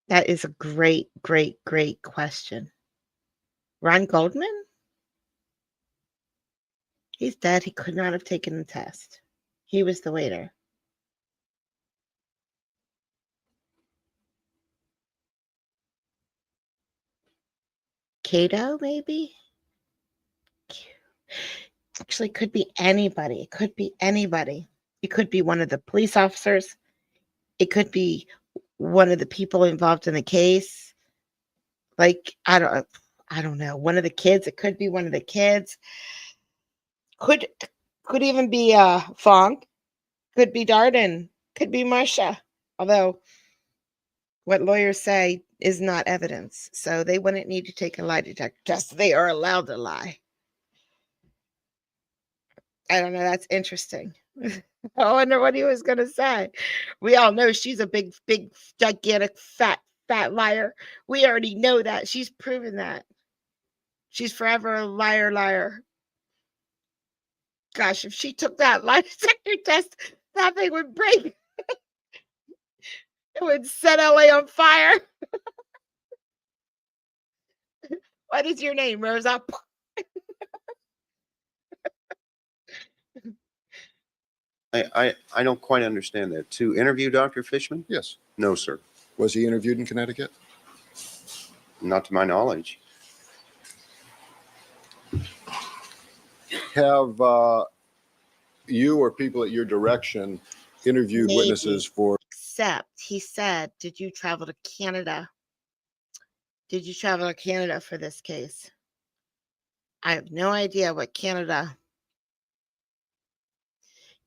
That is a great, great, great question. Ron Goldman? He's dead. He could not have taken the test. He was the waiter. Cato, maybe? Actually, it could be anybody. It could be anybody. It could be one of the police officers. It could be one of the people involved in the case. Like, I don't know. One of the kids. It could be one of the kids. Could even be Fong. Could be Darden. Could be Marsha. Although what lawyers say is not evidence. So they wouldn't need to take a lie detector test. They are allowed to lie. I don't know. That's interesting. I wonder what he was going to say. We all know she's a big, big, gigantic, fat liar. We already know that. She's proven that. She's forever a liar, liar. Gosh, if she took that lie detector test, that thing would break. It would set LA on fire. What is your name, Rosa? I don't quite understand that. To interview Dr. Fishman? Yes. No, sir. Was he interviewed in Connecticut? Not to my knowledge. Have you or people at your direction interviewed Maybe. witnesses for? Except he said, did you travel to Canada? Did you travel to Canada for this case? I have no idea what Canada.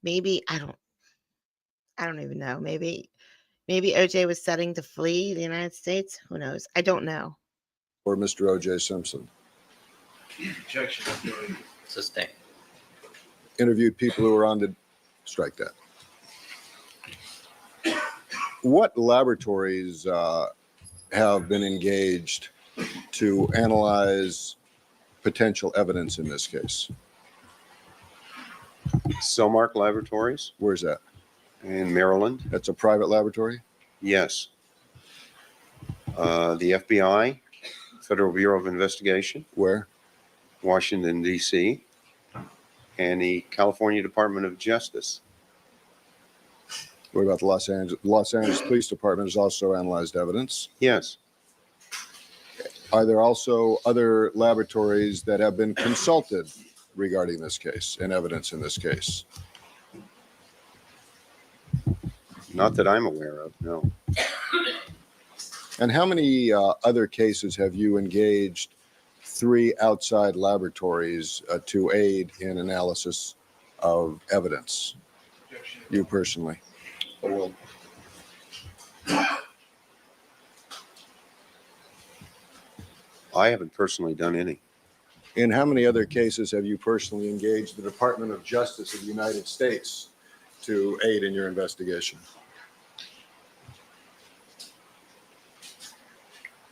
Maybe I don't even know. Maybe OJ was setting to flee the United States. Who knows? I don't know. Or Mr. OJ Simpson? Objection is made. Sustain. Interviewed people who were on the strike that. What laboratories have been engaged to analyze potential evidence in this case? Cellmark Laboratories Where's that? in Maryland. That's a private laboratory? Yes. The FBI, Federal Bureau of Investigation, Where? Washington, D.C., and the California Department of Justice. What about the Los Angeles Police Department has also analyzed evidence? Yes. Are there also other laboratories that have been consulted regarding this case and evidence in this case? Not that I'm aware of, no. And how many other cases have you engaged 3 outside laboratories to aid in analysis of evidence? Objection. You personally? Well, I haven't personally done any. In how many other cases have you personally engaged the Department of Justice of the United States to aid in your investigation?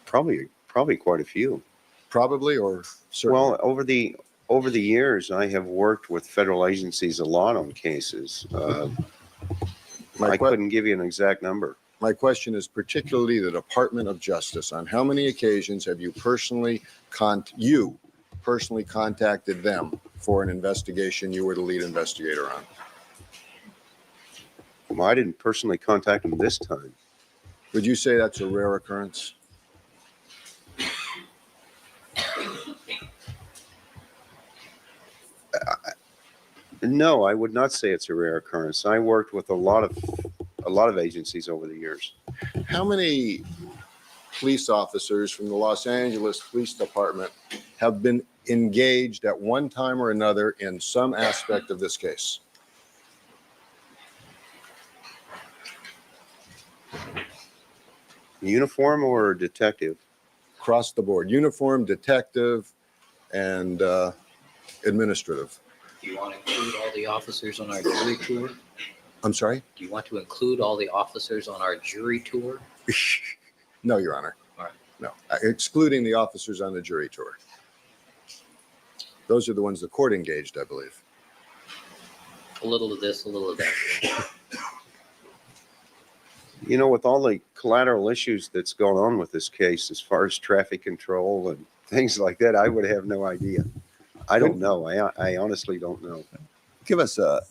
Probably quite a few. Probably or certainly? Well, over the years, I have worked with federal agencies a lot on cases. I couldn't give you an exact number. My question is particularly the Department of Justice. On how many occasions have you personally contacted them for an investigation you were the lead investigator on? Well, I didn't personally contact them this time. Would you say that's a rare occurrence? No, I would not say it's a rare occurrence. I worked with a lot of agencies over the years. How many police officers from the Los Angeles Police Department have been engaged at one time or another in some aspect of this case? Uniform or detective? Across the board, uniform, detective, and administrative. Do you want to include all the officers on our jury tour? I'm sorry? Do you want to include all the officers on our jury tour? No, Your Honor. All right. No, excluding the officers on the jury tour. Those are the ones the court engaged, I believe. A little of this, a little of that. You know, with all the collateral issues that's going on with this case, as far as traffic control and things like that, I would have no idea. I don't know. I honestly don't know. Give us a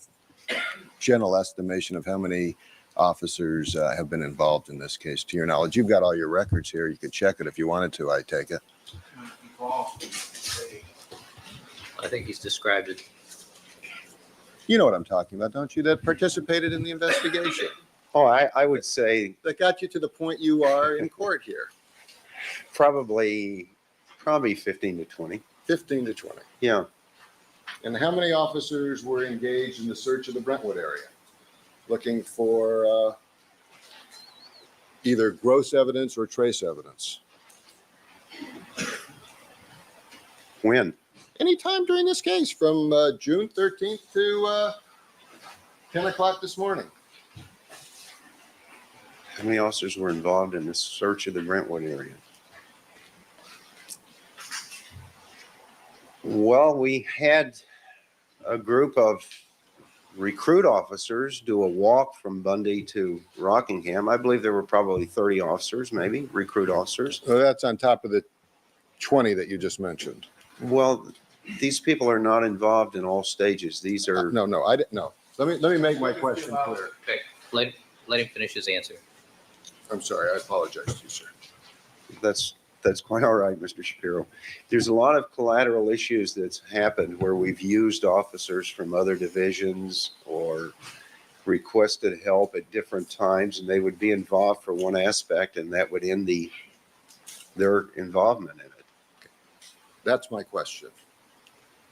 general estimation of how many officers have been involved in this case, to your knowledge. You've got all your records here. You could check it if you wanted to, I take it. I think he's described it. You know what I'm talking about, don't you? That participated in the investigation. Oh, I would say That got you to the point you are in court here. probably 15 to 20. 15 to 20. Yeah. And how many officers were engaged in the search of the Brentwood area? Looking for either gross evidence or trace evidence? When? Anytime during this case from June 13th to 10 o'clock this morning. How many officers were involved in the search of the Brentwood area? Well, we had a group of recruit officers do a walk from Bundy to Rockingham. I believe there were probably 30 officers, maybe, recruit officers. So that's on top of the 20 that you just mentioned. Well, these people are not involved in all stages. These are, No, I didn't know. Let me make my question clear. Okay, let him finish his answer. I'm sorry, I apologize to you, sir. that's quite all right, Mr. Shapiro. There's a lot of collateral issues that's happened where we've used officers from other divisions or requested help at different times, and they would be involved for one aspect, and that would end their involvement in it. That's my question.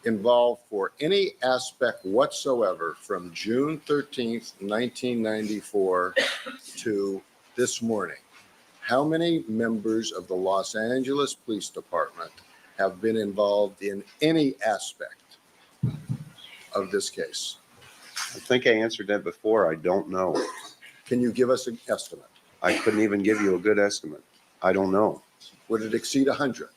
Involved for any aspect whatsoever from June 13th, 1994 to this morning. How many members of the Los Angeles Police Department have been involved in any aspect of this case? I think I answered that before. I don't know. Can you give us an estimate? I couldn't even give you a good estimate. I don't know. Would it exceed 100?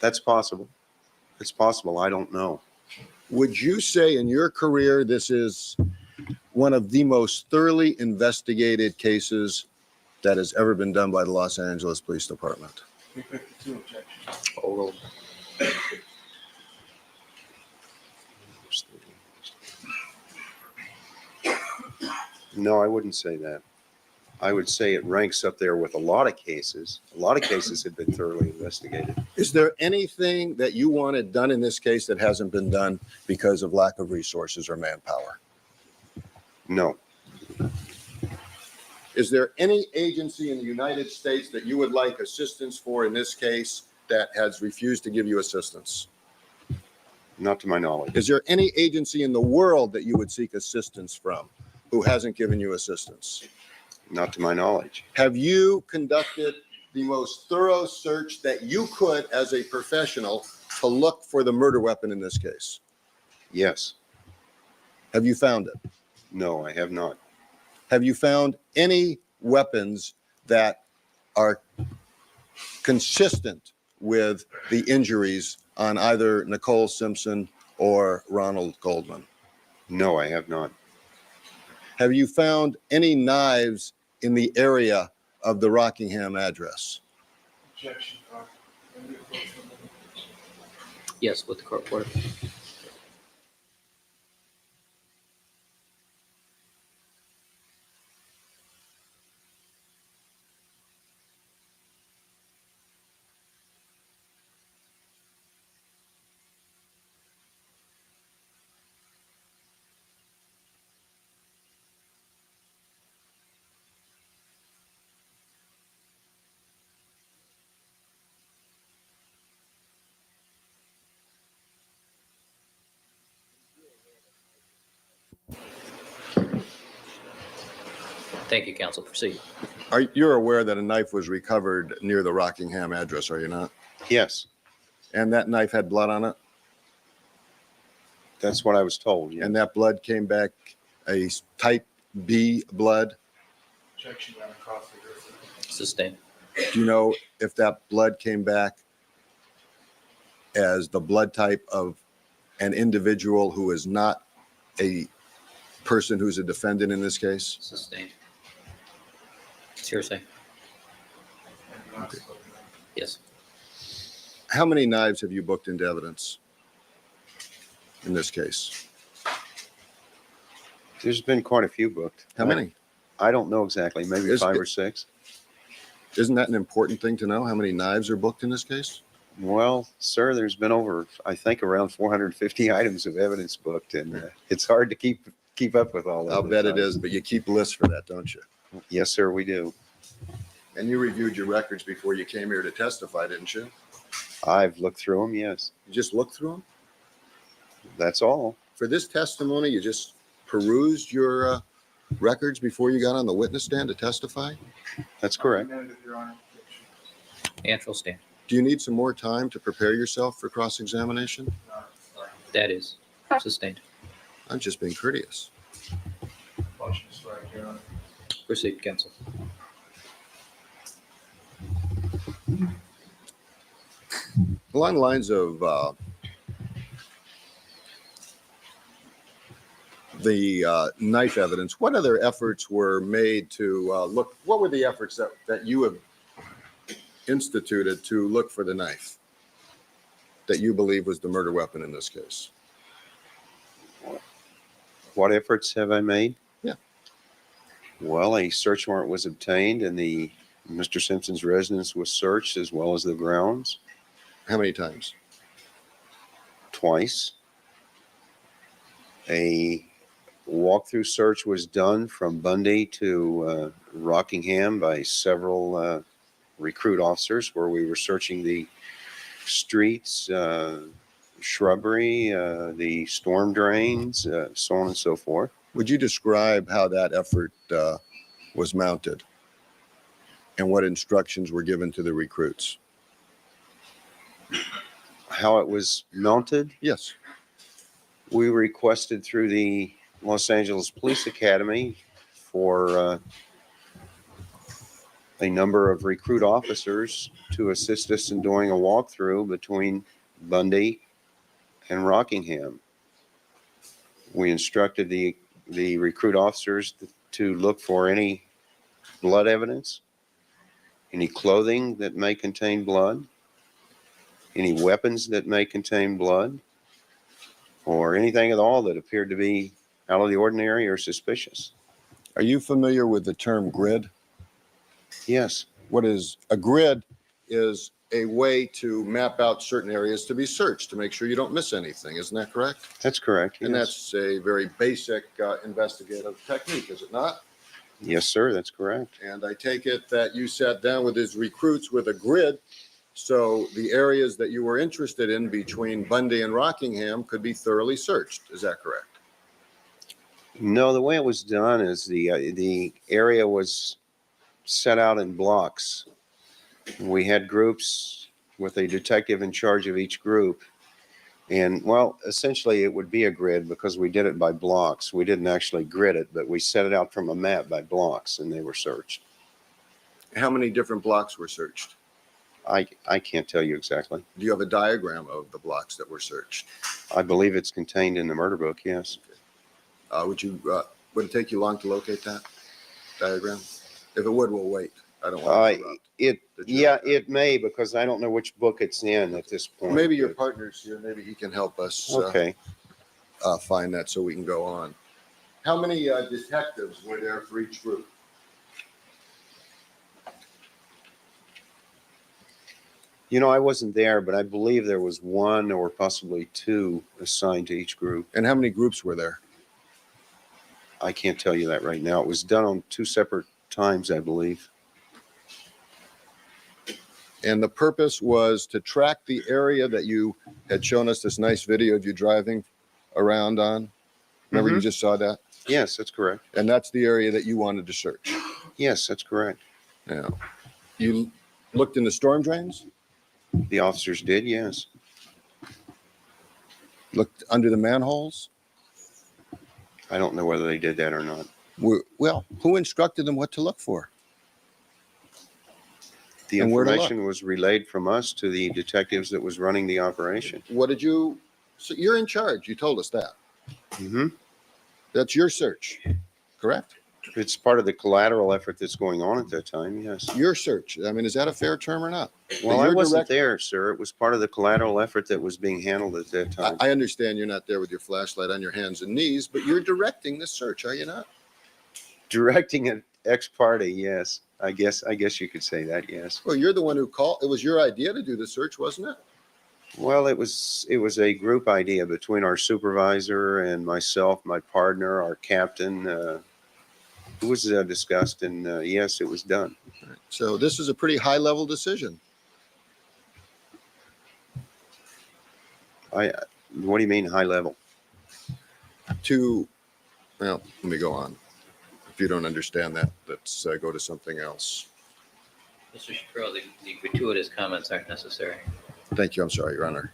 That's possible. It's possible. I don't know. Would you say in your career this is one of the most thoroughly investigated cases that has ever been done by the Los Angeles Police Department? 352 objections. Overall, No, I wouldn't say that. I would say it ranks up there with a lot of cases. A lot of cases have been thoroughly investigated. Is there anything that you wanted done in this case that hasn't been done because of lack of resources or manpower? No, Is there any agency in the United States that you would like assistance for in this case that has refused to give you assistance? not to my knowledge. Is there any agency in the world that you would seek assistance from who hasn't given you assistance? Not to my knowledge. Have you conducted the most thorough search that you could as a professional to look for the murder weapon in this case? Yes. Have you found it? No, I have not. Have you found any weapons that are consistent with the injuries on either Nicole Simpson or Ronald Goldman? No, I have not. Have you found any knives in the area of the Rockingham address? Objection, Carl. Can we approach them? Yes, with the court order. Thank you, counsel. Proceed. You're aware that a knife was recovered near the Rockingham address, are you not? Yes, And that knife had blood on it? that's what I was told. Yeah. And that blood came back a type B blood? Objection, Madam Prosecutor. Sustained. Do you know if that blood came back as the blood type of an individual who is not a person who's a defendant in this case? Sustained. It's hearsay. And not spoken. Yes. How many knives have you booked into evidence in this case? There's been quite a few booked. How many? I don't know exactly, maybe Is 5 it- or 6. Isn't that an important thing to know, how many knives are booked in this case? Well, sir, there's been over, I think, around 450 items of evidence booked, and it's hard to keep up with all of I'll it. bet it is, but you keep lists for that, don't you? Yes, sir, we do. And you reviewed your records before you came here to testify, didn't you? I've looked through them, yes. You just looked through them? That's all. For this testimony, you just perused your records before you got on the witness stand to testify? That's correct. Recommended, Your Honor. Objection. And will stand. Do you need some more time to prepare yourself for cross-examination? That is sustained. I'm just being courteous. Motion to strike, Your Honor. Proceed, counsel. Along the lines of the knife evidence, what other efforts were made to look, what were the efforts that you have instituted to look for the knife that you believe was the murder weapon in this case? What efforts have I made? Yeah. Well, a search warrant was obtained and Mr. Simpson's residence was searched as well as the grounds How many times? twice. A walkthrough search was done from Bundy to Rockingham by several recruit officers where we were searching the streets, shrubbery, the storm drains, so on and so forth. Would you describe how that effort was mounted and what instructions were given to the recruits? How it was mounted, Yes. we requested through the Los Angeles Police Academy for a number of recruit officers to assist us in doing a walkthrough between Bundy and Rockingham. We instructed the recruit officers to look for any blood evidence, any clothing that may contain blood, any weapons that may contain blood, or anything at all that appeared to be out of the ordinary or suspicious. Are you familiar with the term grid? Yes, What is a grid is a way to map out certain areas to be searched to make sure you don't miss anything. Isn't that correct? that's correct. And Yes. that's a very basic investigative technique, is it not? Yes, sir, that's correct. And I take it that you sat down with his recruits with a grid, so the areas that you were interested in between Bundy and Rockingham could be thoroughly searched. Is that correct? No, the way it was done is the area was set out in blocks. We had groups with a detective in charge of each group. And well, essentially it would be a grid because we did it by blocks. We didn't actually grid it, but we set it out from a map by blocks and they were searched. How many different blocks were searched? I can't tell you exactly. Do you have a diagram of the blocks that were searched? I believe it's contained in the murder book, yes. Would it take you long to locate that diagram? If it would, we'll wait. I don't want to interrupt. Yeah, it may, because I don't know which book it's in at this point. Maybe your partner's here. Maybe he can help us Okay. find that so we can go on. How many detectives were there for each group? I wasn't there, but I believe there was one or possibly two assigned to each group. And how many groups were there? I can't tell you that right now. It was done on 2 separate times, I believe. And the purpose was to track the area that you had shown us this nice video of you driving around on. Remember, you just saw that? Yes, that's correct. And that's the area that you wanted to search. Yes, that's correct. Yeah. You looked in the storm drains? The officers did, yes. Looked under the manholes? I don't know whether they did that or not. Well, who instructed them what to look for? The And where to look? information was relayed from us to the detectives that was running the operation. So you're in charge. You told us that. Mm-hmm. That's your search, correct? It's part of the collateral effort that's going on at that time, yes. Your search. I mean, is that a fair term or not? Well, I You're wasn't direct- there, sir. It was part of the collateral effort that was being handled at that time. I understand you're not there with your flashlight on your hands and knees, but you're directing this search, are you not? Directing an ex parte, yes. I guess you could say that, yes. Well, you're the one who called. It was your idea to do the search, wasn't it? Well, it was a group idea between our supervisor and myself, my partner, our captain. It was discussed, and yes, it was done. So this is a pretty high level decision. What do you mean high level? Well, let me go on. If you don't understand that, let's go to something else. Mr. Shapiro, the gratuitous comments aren't necessary. Thank you. I'm sorry, Your Honor.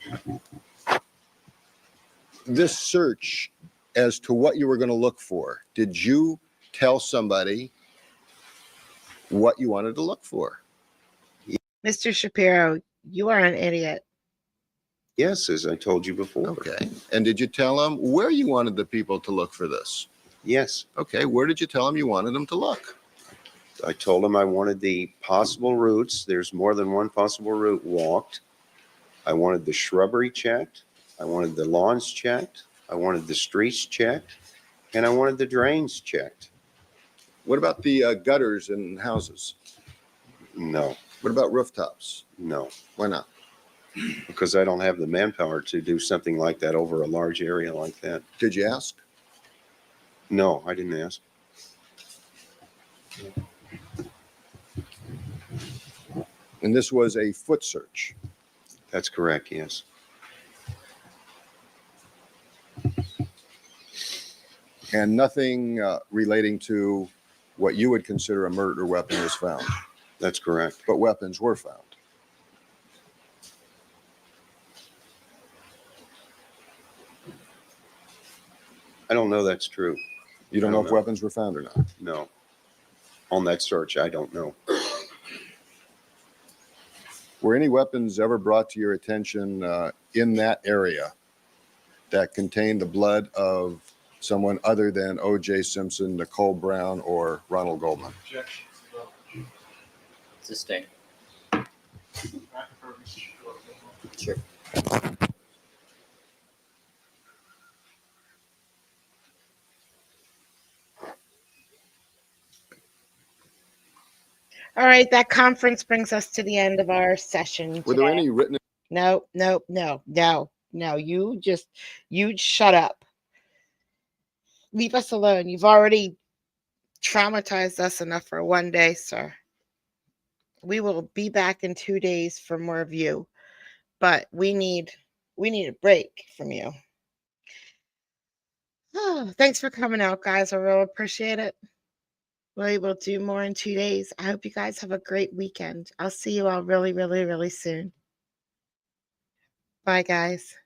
This search, as to what you were going to look for, did you tell somebody what you wanted to look for? Mr. Shapiro, you are an idiot. Yes, as I told you before. Okay. And did you tell them where you wanted the people to look for this? Yes. Okay. Where did you tell them you wanted them to look? I told him I wanted the possible routes. There's more than one possible route walked. I wanted the shrubbery checked. I wanted the lawns checked. I wanted the streets checked. And I wanted the drains checked. What about the gutters in houses? No, What about rooftops? no, Why not? because I don't have the manpower to do something like that over a large area like that. Did you ask? No, I didn't ask. And this was a foot search. That's correct, yes. And nothing relating to what you would consider a murder weapon was found. That's correct. But weapons were found. I don't know that's true. You don't I know don't if know. weapons were found or not. No. On that search, I don't know. Were any weapons ever brought to your attention in that area that contained the blood of someone other than OJ Simpson, Nicole Brown, or Ronald Goldman? Objection. Sustain. I prefer Mr. Shapiro. Sure. All right, that conference brings us to the end of our session. Were there today. any written? No. You shut up. Leave us alone. You've already traumatized us enough for one day, sir. We will be back in 2 days for more of you, but we need a break from you. Oh, thanks for coming out, guys. I really appreciate it. We will do more in 2 days. I hope you guys have a great weekend. I'll see you all really, really, really soon. Bye, guys.